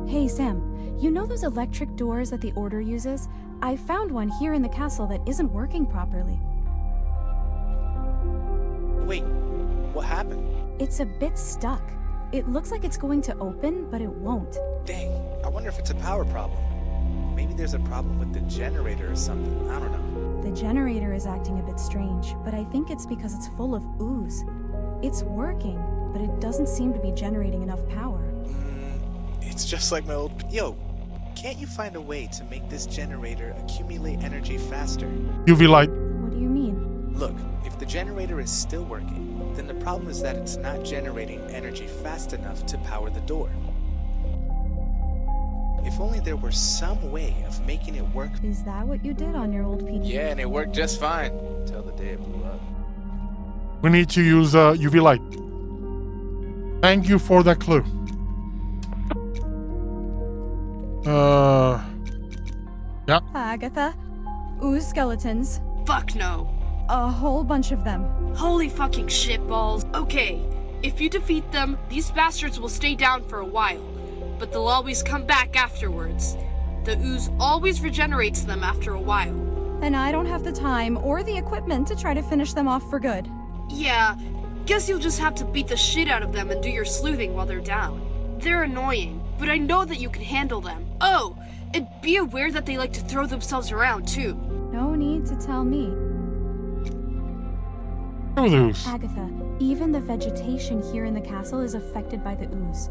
Hey, Sam. You know those electric doors that the Order uses? I found one here in the castle that isn't working properly. Wait, what happened? It's a bit stuck. It looks like it's going to open, but it won't. Dang, I wonder if it's a power problem. Maybe there's a problem with the generator or something, I don't know. The generator is acting a bit strange, but I think it's because it's full of ooze. It's working, but it doesn't seem to be generating enough power. It's just like my old... Yo, can't you find a way to make this generator accumulate energy faster? UV light. What do you mean? Look, if the generator is still working, then the problem is that it's not generating energy fast enough to power the door. If only there were some way of making it work. Is that what you did on your old PC? Yeah, and it worked just fine, until the day it blew up. We need to use UV light. Thank you for that clue. Yeah. Agatha, ooze skeletons. Fuck no. A whole bunch of them. Holy fucking shitballs. Okay, if you defeat them, these bastards will stay down for a while, but they'll always come back afterwards. The ooze always regenerates them after a while. And I don't have the time or the equipment to try to finish them off for good. Yeah, guess you'll just have to beat the shit out of them and do your sleuthing while they're down. They're annoying, but I know that you can handle them. Oh, and be aware that they like to throw themselves around too. No need to tell me. Ooze. Agatha, even the vegetation here in the castle is affected by the ooze.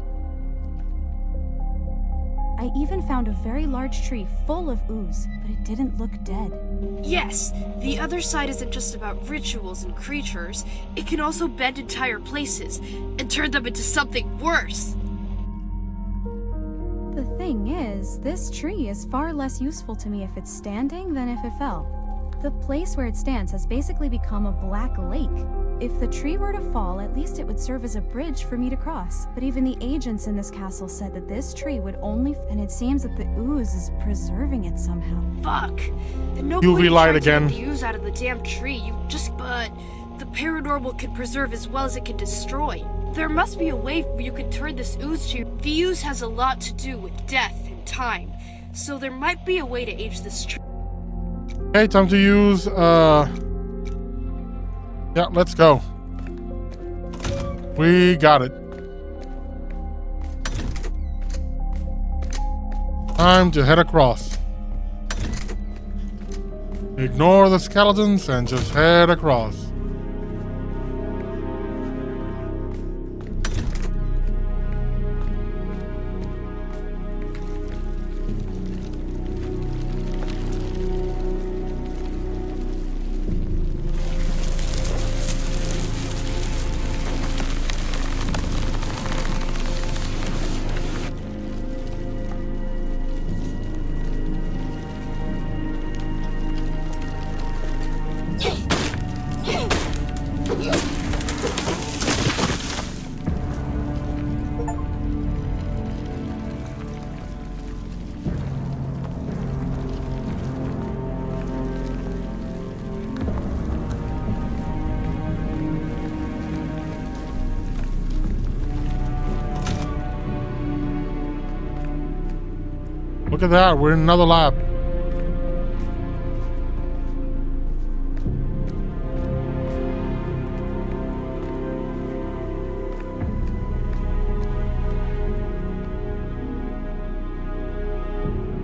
I even found a very large tree full of ooze, but it didn't look dead. Yes, the other side isn't just about rituals and creatures. It can also bend entire places and turn them into something worse. The thing is, this tree is far less useful to me if it's standing than if it fell. The place where it stands has basically become a black lake. If the tree were to fall, at least it would serve as a bridge for me to cross. But even the agents in this castle said that this tree would only... And it seems that the ooze is preserving it somehow. Fuck. And no UV point light trying again. to get the ooze out of the damn tree. But the paranormal can preserve as well as it can destroy. There must be a way you could turn this ooze chamber. The ooze has a lot to do with death and time, so there might be a way to age this tree. Okay, time to use, yeah, let's go. We got it. Time to head across. Ignore the skeletons and just head across. Look at that, we're in another lab.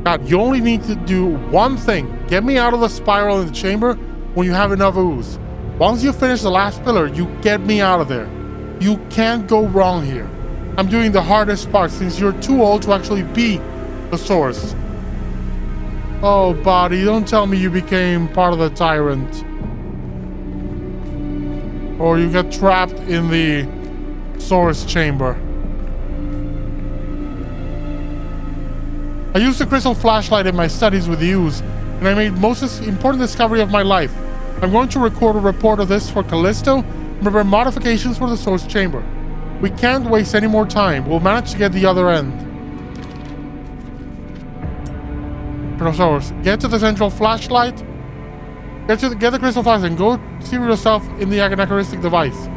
God, you only need to do one thing. Get me out of the spiral in the chamber when you have enough ooze. Once you finish the last pillar, you get me out of there. You can't go wrong here. I'm doing the hardest part since you're too old to actually be the source. Oh, buddy, don't tell me you became part of the tyrant. Or you got trapped in the source chamber. I used the crystal flashlight in my studies with the ooze, and I made most important discovery of my life. I'm going to record a report of this for Callisto and prepare modifications for the source chamber. We can't waste any more time. We'll manage to get the other end. Source. Get to the central flashlight. Get the crystal flashlight and go see yourself in the anachronistic device.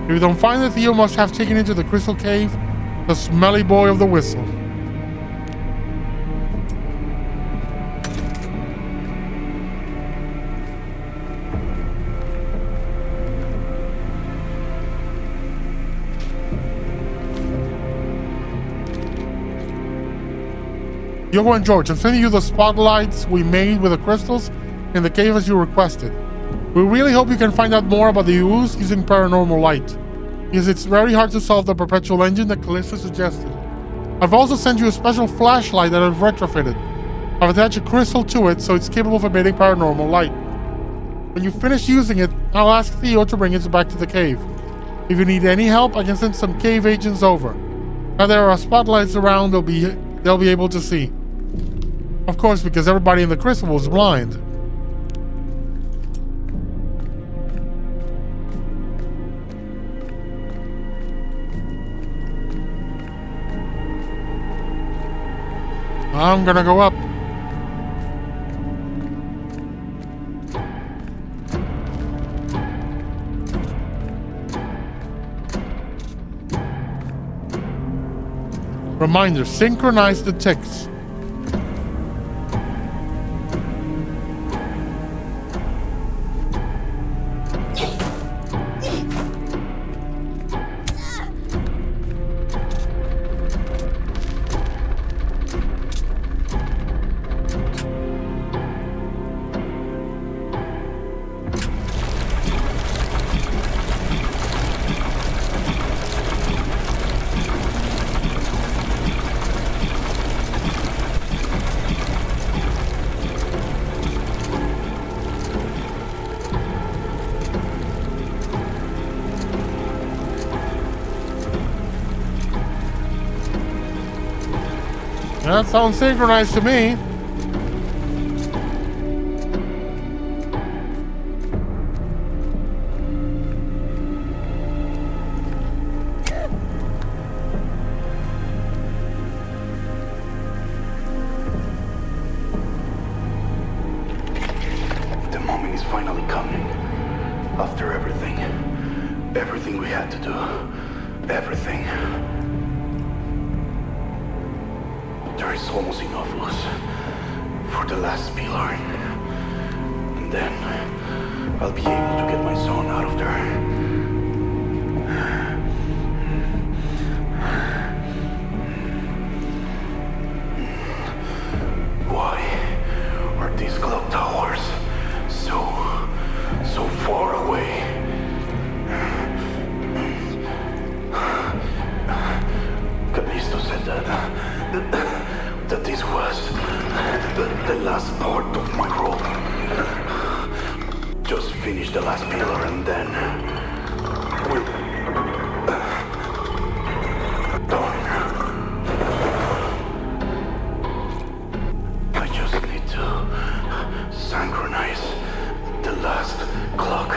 If you don't find it, Theo must have taken it to the crystal cave, the smelly boy of the whistle. Yogo and George, I'm sending you the spotlights we made with the crystals in the cave as you requested. We really hope you can find out more about the ooze using paranormal light, because it's very hard to solve the perpetual engine that Callisto suggested. I've also sent you a special flashlight that I've retrofitted. I've attached a crystal to it so it's capable of emitting paranormal light. When you finish using it, I'll ask Theo to bring it back to the cave. If you need any help, I can send some cave agents over. Now there are spotlights around they'll be able to see. Of course, because everybody in the crystal was blind. I'm gonna go up. Reminder, synchronize the ticks. That sounds synchronized to me. The moment is finally coming. After everything we had to do. everything. There is almost enough ooze for the last pillar. And then I'll be able to get my son out of there. Why are these Clocktowers so far away? Callisto said that this was the last part of my role. Just finish the last pillar and then we're done. I just need to synchronize the last clock.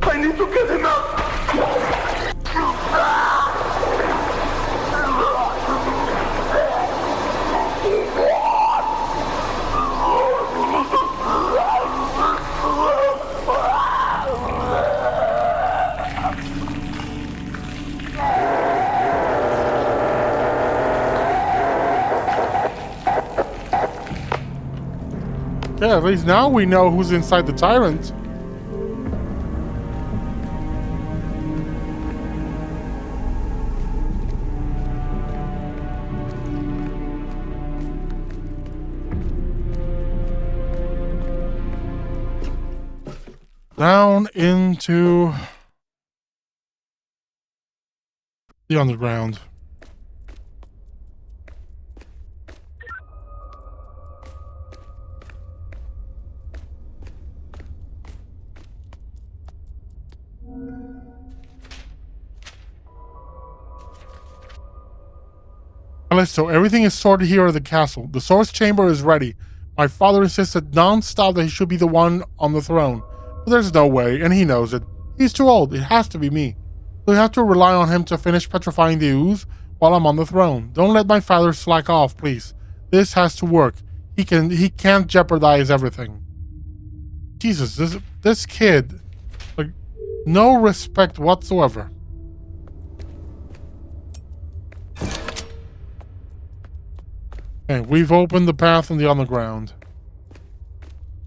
I need to get him out! Yeah, at least now we know who's inside the tyrant. Down into the underground. Callisto, everything is sorted here at the castle. The source chamber is ready. My father insisted non-stop that he should be the one on the throne. But there's no way, and he knows it. He's too old. It has to be me. We have to rely on him to finish petrifying the ooze while I'm on the throne. Don't let my father slack off, please. This has to work. He can't jeopardize everything. Jesus, this kid, like, no respect whatsoever. Okay, we've opened the path in the underground.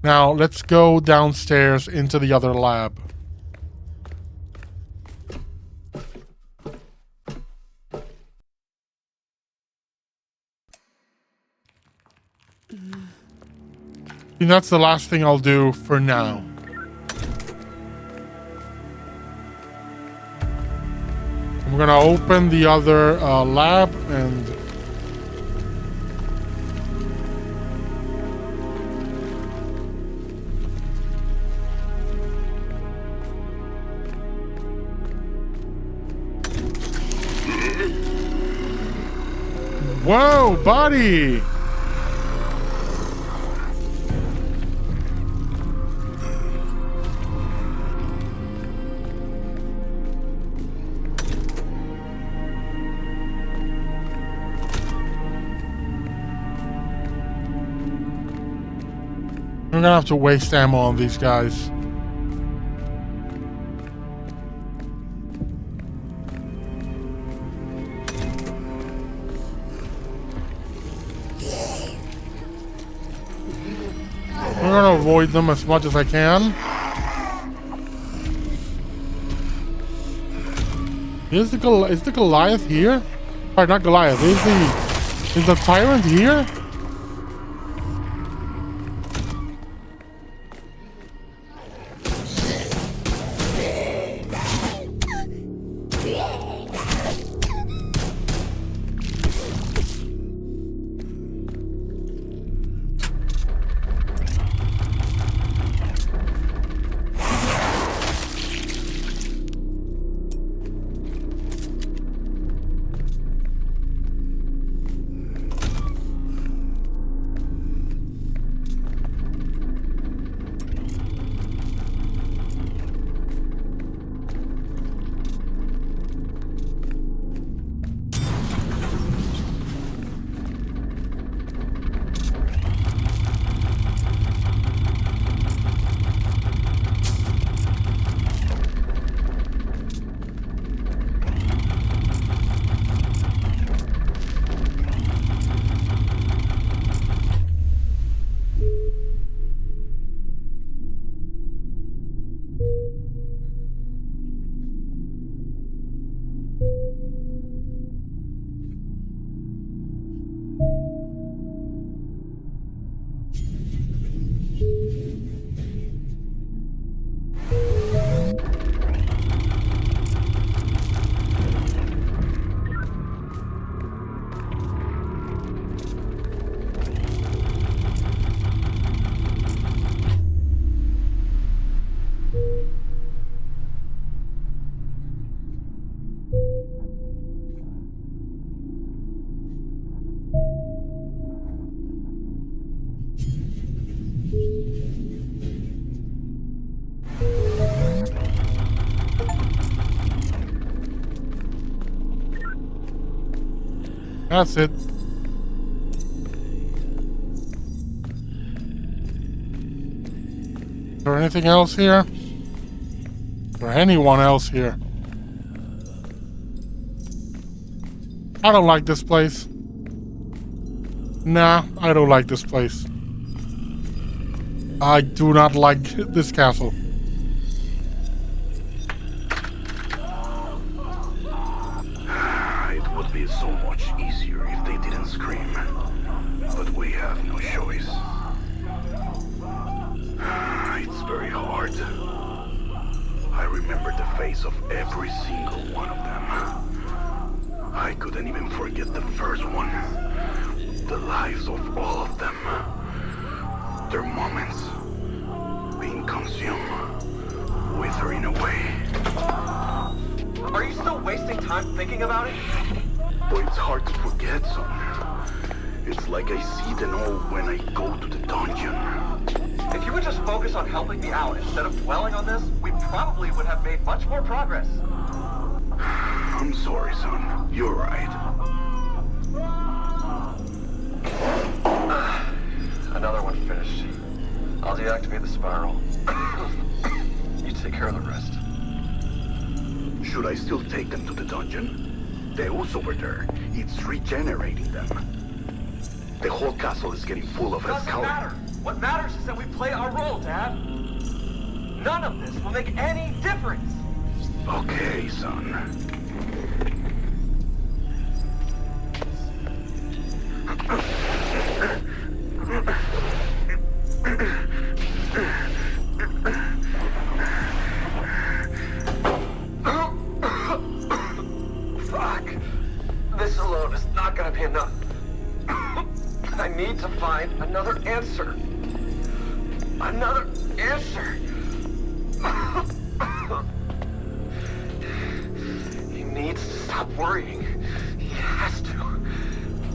Now, let's go downstairs into the other lab. And that's the last thing I'll do for now. We're gonna open the other lab and whoa, buddy! I'm gonna have to waste ammo on these guys. I'm gonna avoid them as much as I can. Is the Goliath here? Sorry, not Goliath. Is the tyrant here? That's it. Is there anything else here? Is there anyone else here? I don't like this place. Nah, I don't like this place. I do not like this castle. It would be so much easier if they didn't scream. But we have no choice. It's very hard. I remember the face of every single one of them. I couldn't even forget the first one. The lives of all of them. Their moments being consumed, withering away. Are you still wasting time thinking about it? But it's hard to forget, son. It's like I see them all when I go to the dungeon. If you would just focus on helping me out instead of dwelling on this, we probably would have made much more progress. I'm sorry, son. You're right. Another one finished. I'll deactivate the spiral. You take care of the rest. Should I still take them to the dungeon? The ooze over there, it's regenerating them. The whole castle is getting full of Doesn't matter. What matters is that we play our role, Dad. None of this will make any difference. Okay, son. Fuck. This alone is not gonna be enough. I need to find another answer. Another answer. He needs to stop worrying. He has to.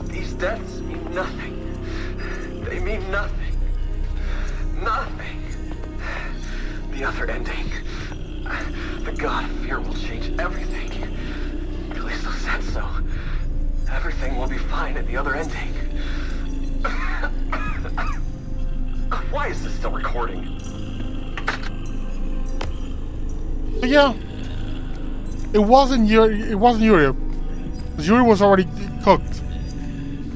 These deaths mean nothing. They mean nothing. Nothing. The other ending. The god of fear will change everything. Callisto said so. Everything will be fine at the other ending. Why is this still recording? Yeah. It wasn't Yuri. Because Yuri was already cooked.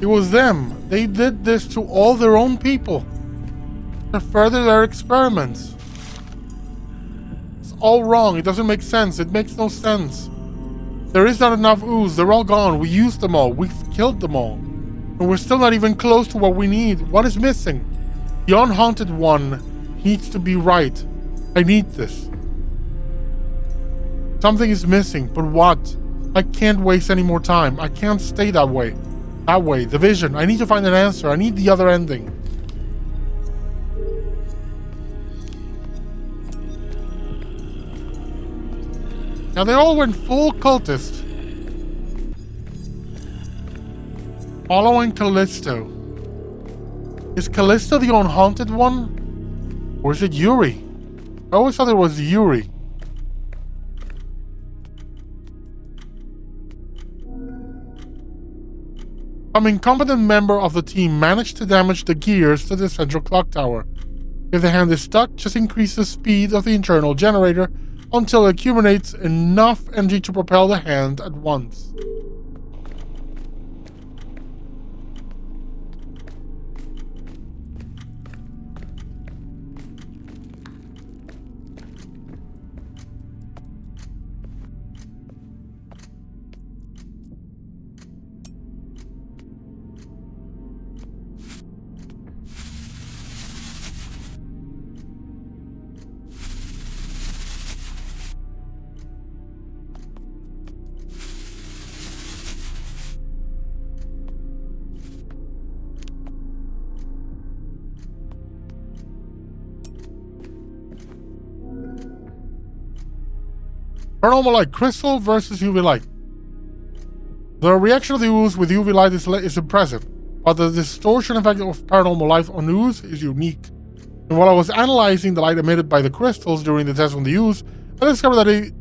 It was them. They did this to all their own people to further their experiments. It's all wrong. It doesn't make sense. It makes no sense. There is not enough ooze. They're all gone. We used them all. We've killed them all. And we're still not even close to what we need. What is missing? The unhaunted one needs to be right. I need this. Something is missing, but what? I can't waste any more time. I can't stay that way. That way. The vision. I need to find an answer. I need the other ending. Now they all went full cultist. Following Callisto. Is Callisto the unhaunted one? Or is it Yuri? I always thought it was Yuri. Some incompetent member of the team managed to damage the gears to the central clock tower. If the hand is stuck, just increase the speed of the internal generator until it accumulates enough energy to propel the hand at once. Paranormal light crystal versus UV light. The reaction of the ooze with UV light is impressive, but the distortion effect of paranormal light on ooze is unique. And while I was analyzing the light emitted by the crystals during the test on the ooze, I discovered that it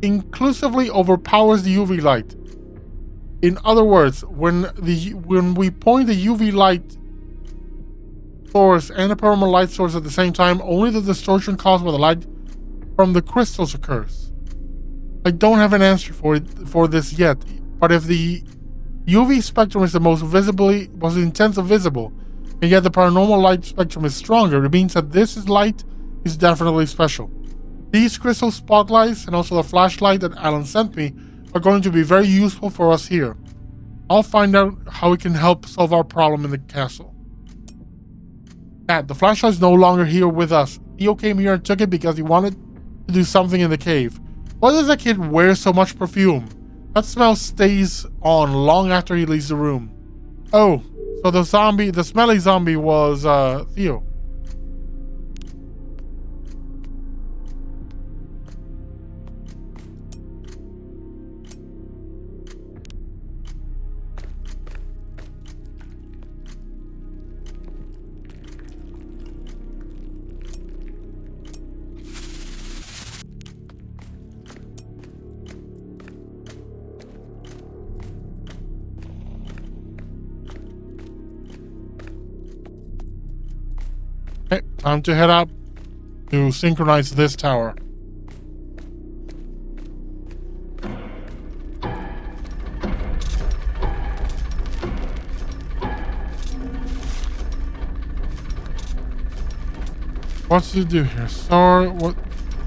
inclusively overpowers the UV light. In other words, when we point the UV light source and a paranormal light source at the same time, only the distortion caused by the light from the crystals occurs. I don't have an answer for this yet, but if the UV spectrum is the most intense visible, and yet the paranormal light spectrum is stronger, it means that this light is definitely special. These crystal spotlights and also the flashlight that Alan sent me are going to be very useful for us here. I'll find out how we can help solve our problem in the castle. The flashlight is no longer here with us. Theo came here and took it because he wanted to do something in the cave. Why does that kid wear so much perfume? That smell stays on long after he leaves the room. Oh, so the smelly zombie was Theo. Okay, time to head up to synchronize this tower. What's to do here? So,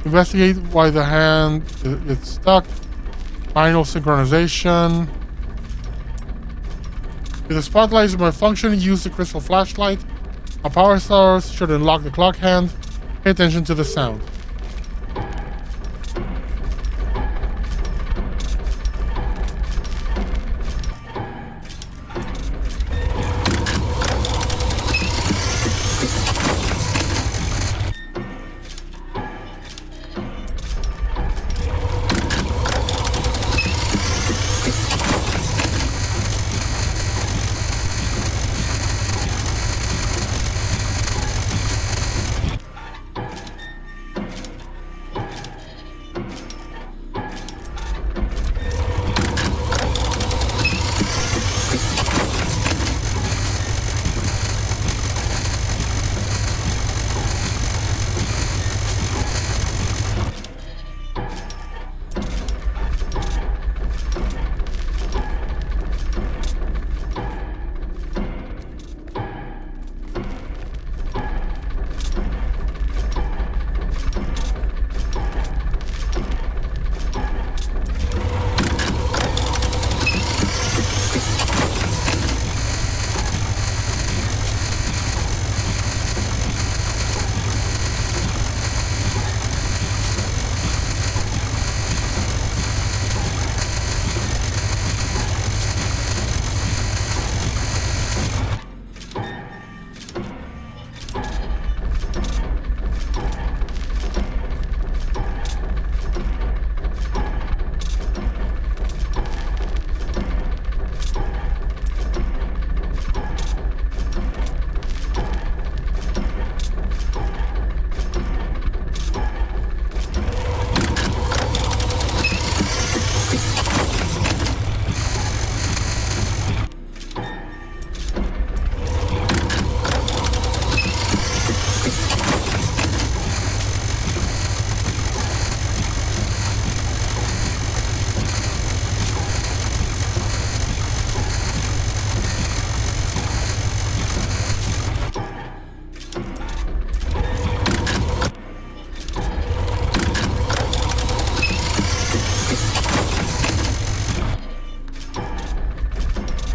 investigate why the hand is stuck. Final synchronization. If the spotlight is malfunctioning, use the crystal flashlight. A power source should unlock the clock hand. Pay attention to the sound.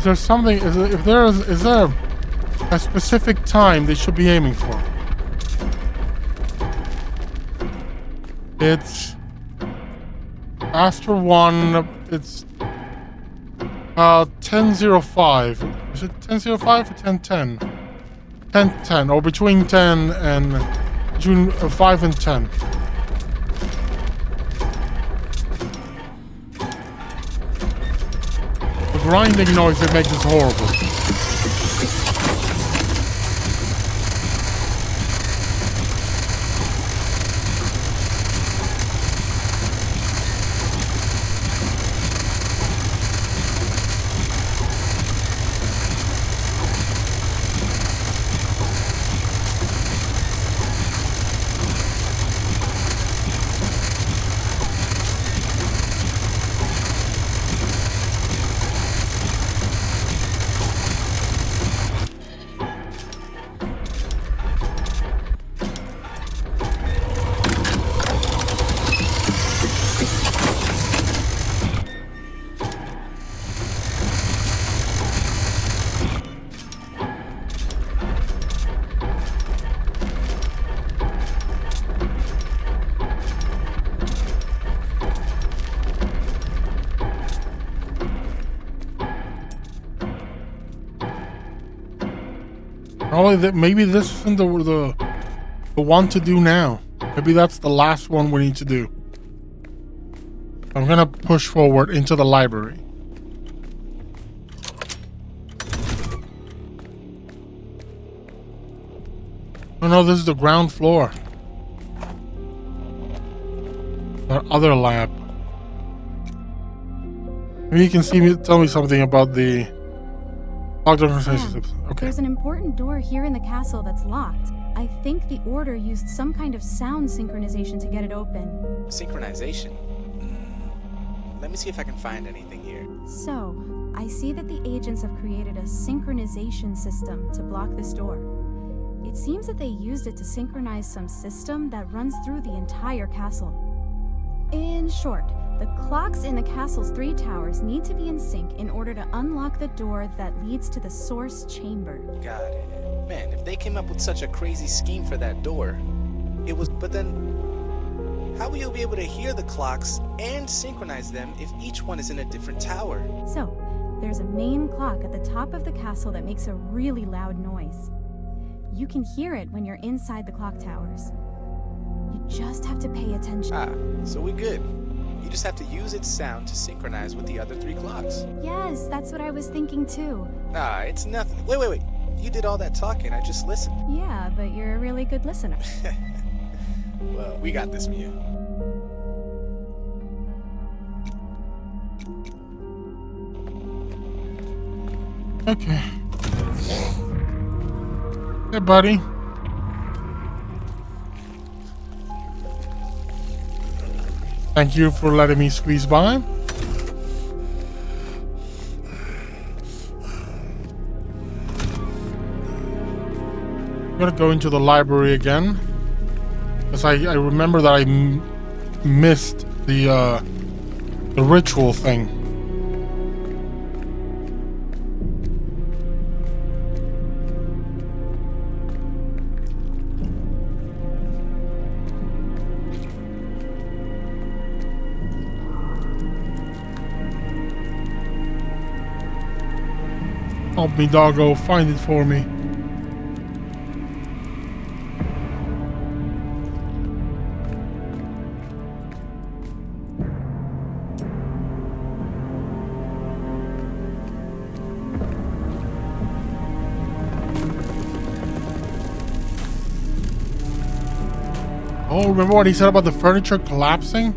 there something? Is there a specific time they should be aiming for? It's after 1. It's 10:05. Is it 10:05 or 10:10? 10:10, or between 10 and between 5 and 10. The grinding noise that makes this horrible. Probably that. Maybe this isn't the one to do now. Maybe that's the last one we need to do. I'm gonna push forward into the library. Oh no, this is the ground floor. Our other lab. Maybe you can tell me something about the Clocktower. Okay. There's an important door here in the castle that's locked. I think the Order used some kind of sound synchronization to get it open. Synchronization? Let me see if I can find anything here. So, I see that the agents have created a synchronization system to block this door. It seems that they used it to synchronize some system that runs through the entire castle. In short, the clocks in the castle's 3 towers need to be in sync in order to unlock the door that leads to the source chamber. Got it. Man, if they came up with such a crazy scheme for that door, but then, how will you be able to hear the clocks and synchronize them if each one is in a different tower? So, there's a main clock at the top of the castle that makes a really loud noise. You can hear it when you're inside the clock towers. You just have to pay attention. Ah, so we good. You just have to use its sound to synchronize with the other 3 clocks. Yes, that's what I was thinking too. Ah, it's nothing. Wait. You did all that talking, I just listened. Yeah, but you're a really good listener. Well, we got this, Mia. Okay. Hey, buddy. Thank you for letting me squeeze by. I'm gonna go into the library again, because I remember that I missed the ritual thing. Help me, doggo, find it for me. Oh, remember what he said about the furniture collapsing?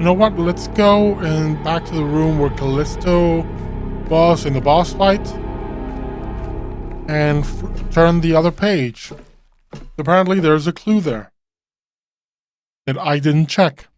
You know what? Let's go and back to the room where Callisto was in the boss fight and turn the other page. Apparently there's a clue there that I didn't check.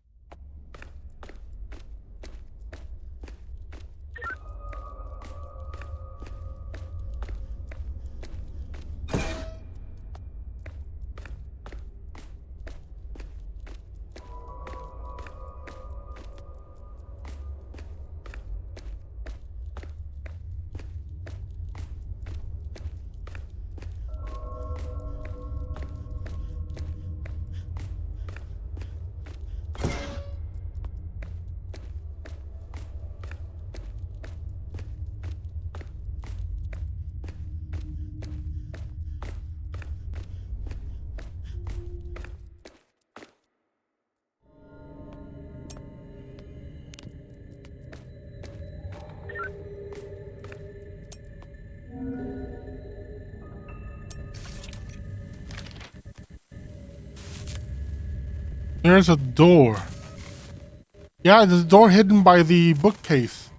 There's a door. Yeah, there's a door hidden by the bookcase.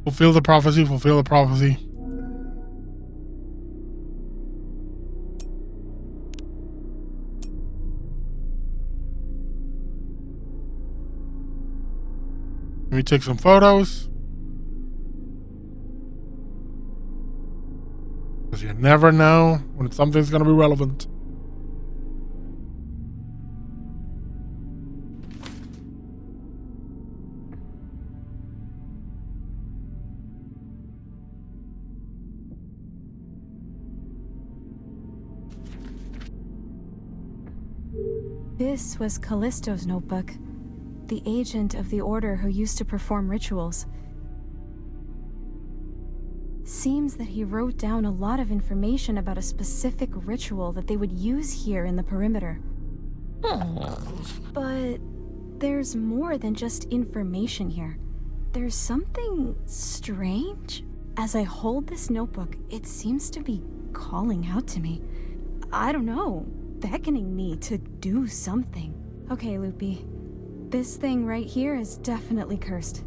Fulfill the prophecy, fulfill the prophecy. Let me take some photos. Because you never know when something's going to be relevant. This was Callisto's notebook, the agent of the Order who used to perform rituals. Seems that he wrote down a lot of information about a specific ritual that they would use here in the perimeter. But there's more than just information here. There's something strange. As I hold this notebook, it seems to be calling out to me. I don't know, beckoning me to do something. Okay, Loopy. This thing right here is definitely cursed.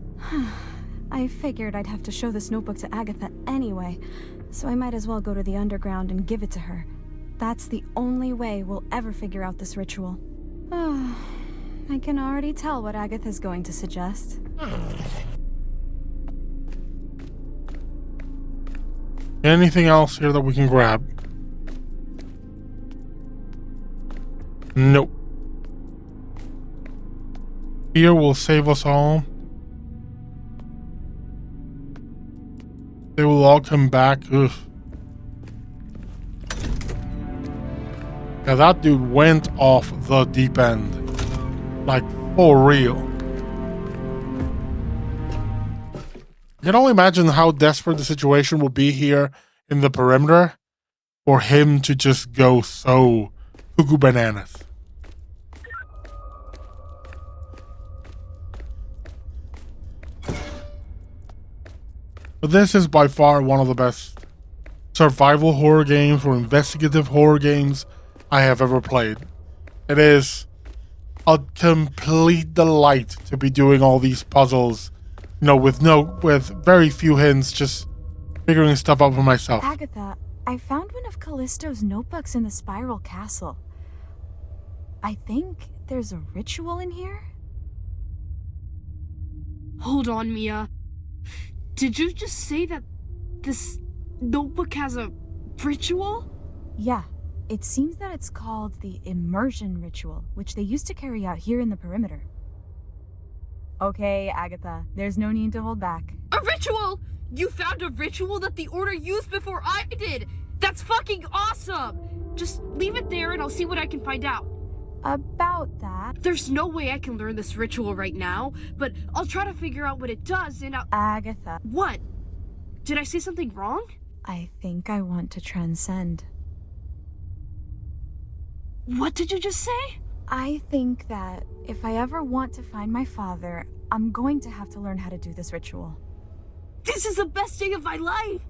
I figured I'd have to show this notebook to Agatha anyway, so I might as well go to the underground and give it to her. That's the only way we'll ever figure out this ritual. I can already tell what Agatha's going to suggest. Anything else here that we can grab? Nope. Here will save us all. They will all come back. Ugh. Yeah, that dude went off the deep end. Like, for real. I can only imagine how desperate the situation will be here in the perimeter for him to just go so cuckoo bananas. But this is by far one of the best survival horror games or investigative horror games I have ever played. It is a complete delight to be doing all these puzzles, you know, with very few hints, just figuring stuff out for myself. Agatha, I found one of Callisto's notebooks in the Spiral Castle. I think there's a ritual in here? Hold on, Mia. Did you just say that this notebook has a ritual? Yeah. It seems that it's called the Immersion Ritual, which they used to carry out here in the perimeter. Okay, Agatha, there's no need to hold back. A ritual! You found a ritual that the Order used before I did! That's fucking awesome! Just leave it there and I'll see what I can find out. About that... There's no way I can learn this ritual right now, but I'll try to figure out what it does and I'll... Agatha. What? Did I say something wrong? I think I want to transcend. What did you just say? I think that if I ever want to find my father, I'm going to have to learn how to do this ritual. This is the best day of my life!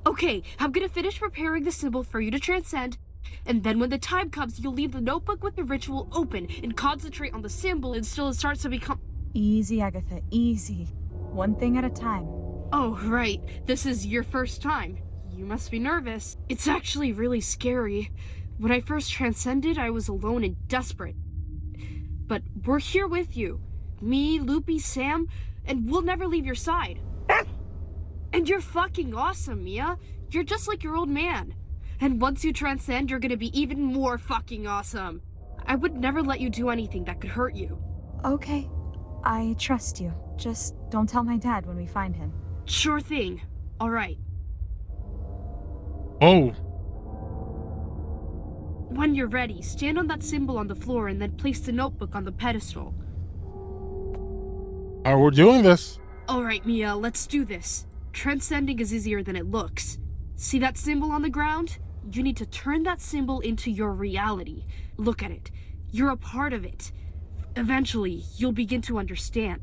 Okay, I'm gonna finish preparing the symbol for you to transcend, and then when the time comes, you'll leave the notebook with the ritual open and concentrate on the symbol until it starts to become... Easy, Agatha, easy. One thing at a time. Oh, right. This is your first time. You must be nervous. It's actually really scary. When I first transcended, I was alone and desperate. But we're here with you. Me, Loopy, Sam, and we'll never leave your side. And you're fucking awesome, Mia. You're just like your old man. And once you transcend, you're gonna be even more fucking awesome. I would never let you do anything that could hurt you. Okay. I trust you. Just don't tell my dad when we find him. Sure thing. All right. Oh. When you're ready, stand on that symbol on the floor and then place the notebook on the pedestal. We're doing this. All right, Mia, let's do this. Transcending is easier than it looks. See that symbol on the ground? You need to turn that symbol into your reality. Look at it. You're a part of it. Eventually, you'll begin to understand.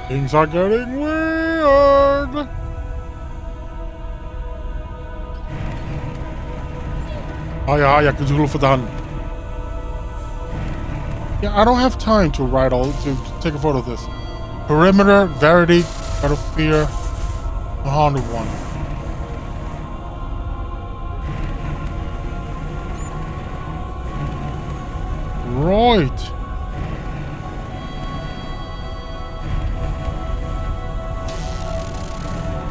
Things are getting weird. Hiya, Cthulhu Fadan. Yeah, I don't have time to write to take a photo of this. Perimeter, Verity, God of Fear, the Haunted One. Right.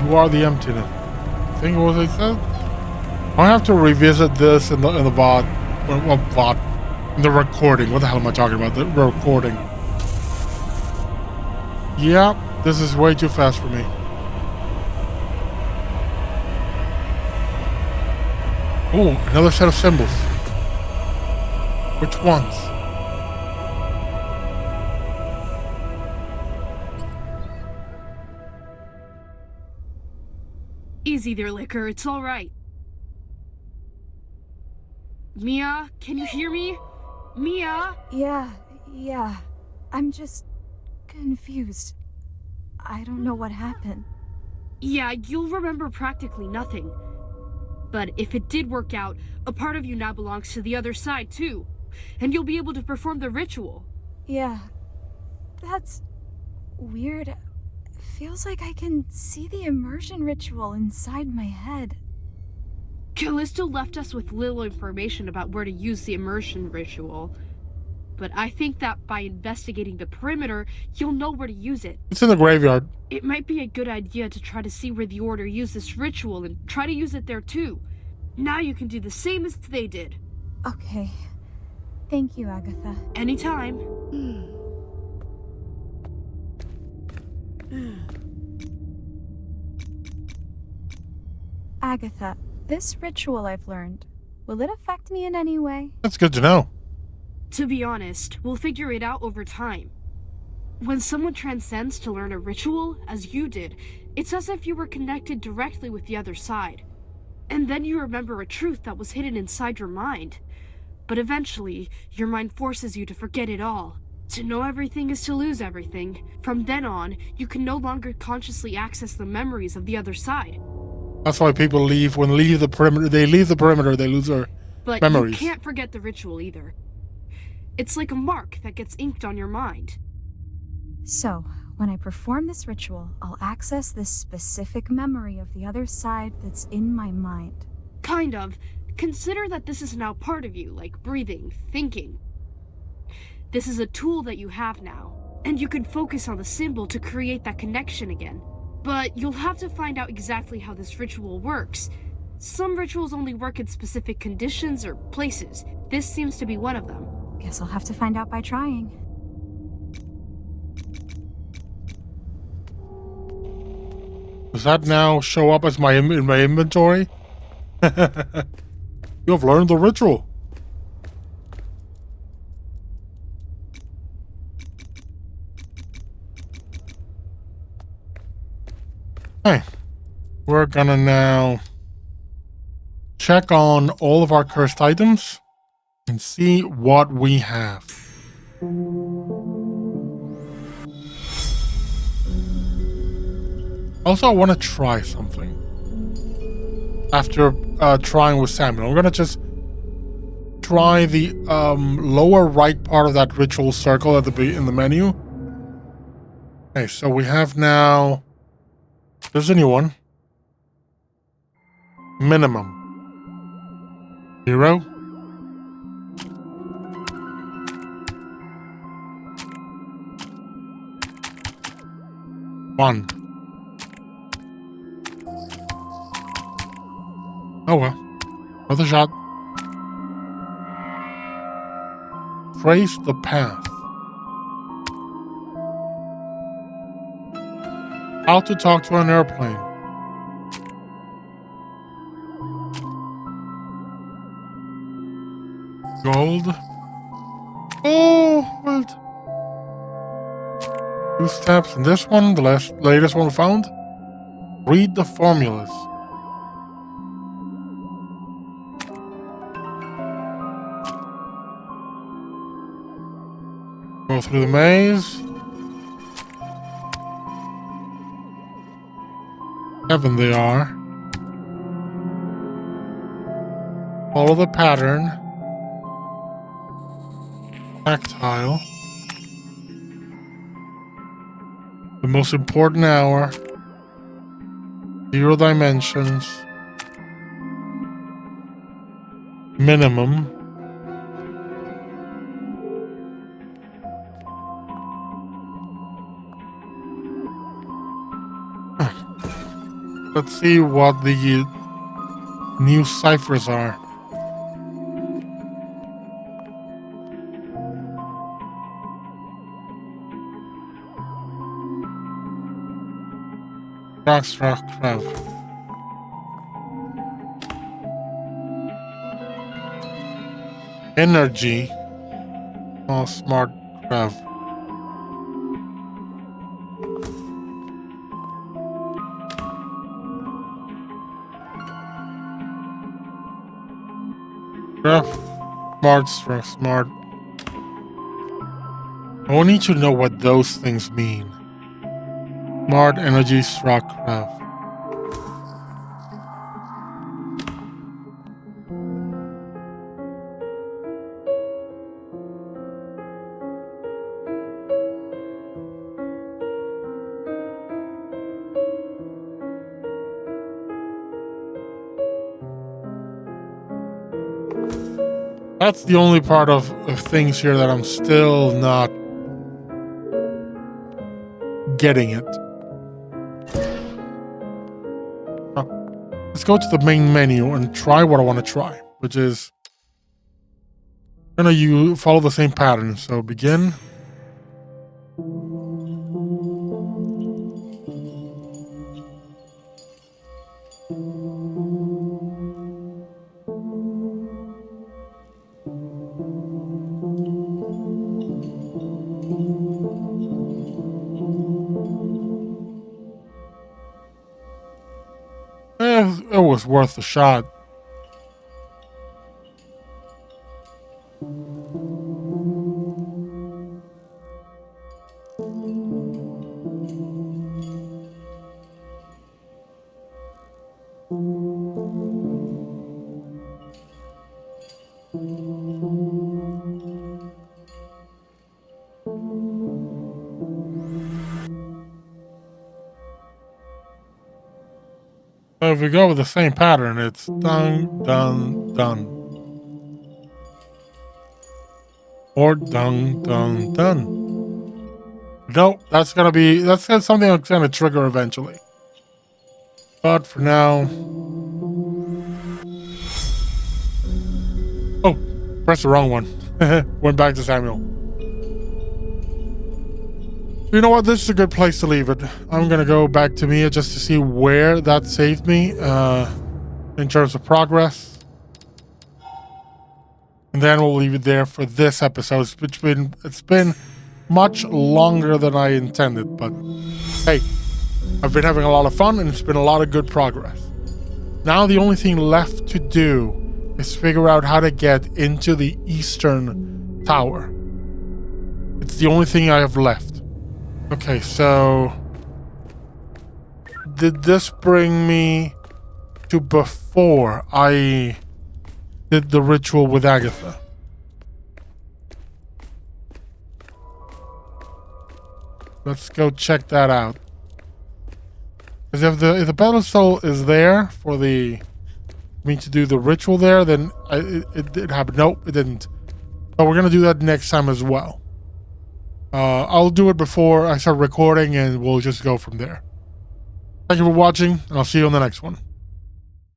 You are the emptiness. I think what they said. I have to revisit this in the VOD. Well, VOD. In the recording. What the hell am I talking about? The recording. Yeah, this is way too fast for me. Oh, another set of symbols. Which ones? Easy there, Liquor. It's all right. Mia, can you hear me? Mia? Yeah. I'm just confused. I don't know what happened. Yeah, you'll remember practically nothing. But if it did work out, a part of you now belongs to the other side, too. And you'll be able to perform the ritual. Yeah. That's weird. Feels like I can see the immersion ritual inside my head. Callisto left us with little information about where to use the immersion ritual. But I think that by investigating the perimeter, you'll know where to use it. It's in the graveyard. It might be a good idea to try to see where the Order used this ritual and try to use it there too. Now you can do the same as they did. Okay. Thank you, Agatha. Anytime. Agatha, this ritual I've learned, will it affect me in any way? That's good to know. To be honest, we'll figure it out over time. When someone transcends to learn a ritual, as you did, it's as if you were connected directly with the other side. And then you remember a truth that was hidden inside your mind. But eventually, your mind forces you to forget it all. To know everything is to lose everything. From then on, you can no longer consciously access the memories of the other side. That's why people leave the perimeter. They leave the perimeter, they lose their memories. But you can't forget the ritual either. It's like a mark that gets inked on your mind. So, when I perform this ritual, I'll access this specific memory of the other side that's in my mind. Kind of. Consider that this is now part of you, like breathing, thinking. This is a tool that you have now, and you can focus on the symbol to create that connection again. But you'll have to find out exactly how this ritual works. Some rituals only work in specific conditions or places. This seems to be one of them. Guess I'll have to find out by trying. Does that now show up as in my inventory? You have learned the ritual. Okay. We're gonna now check on all of our cursed items and see what we have. Also, I want to try something. After trying with Samuel, I'm gonna just try the lower right part of that ritual circle at in the menu. Okay, so we have now. There's a new one. Minimum. 0. 1. Oh well. Another shot. Trace the path. How to talk to an airplane. Gold. Oh, what? 2 steps. And this one, the latest one we found. Read the formulas. Go through the maze. 7 they are. Follow the pattern. Tactile. The most important hour. 0 dimensions. Minimum. Let's see what the new ciphers are. Rock, Rev. Energy. Oh, smart Rev. Smart. I need to know what those things mean. Smart energy struck Rev. That's the only part of things here that I'm still not getting it. Let's go to the main menu and try what I want to try, which is you follow the same pattern. So begin. It was worth a shot. So if we go with the same pattern, it's done, done, done. Or done, done, done. Nope, that's something that's gonna trigger eventually. But for now... Oh, pressed the wrong one. Went back to Samuel. You know what? This is a good place to leave it. I'm gonna go back to Mia just to see where that saved me in terms of progress. And then we'll leave it there for this episode. It's been much longer than I intended, but hey, I've been having a lot of fun and it's been a lot of good progress. Now the only thing left to do is figure out how to get into the eastern tower. It's the only thing I have left. Okay, so did this bring me to before I did the ritual with Agatha? Let's go check that out. Because if the pedestal is there for me to do the ritual there, then it happened. Nope, it didn't. But we're gonna do that next time as well. I'll do it before I start recording and we'll just go from there. Thank you for watching, and I'll see you on the next one.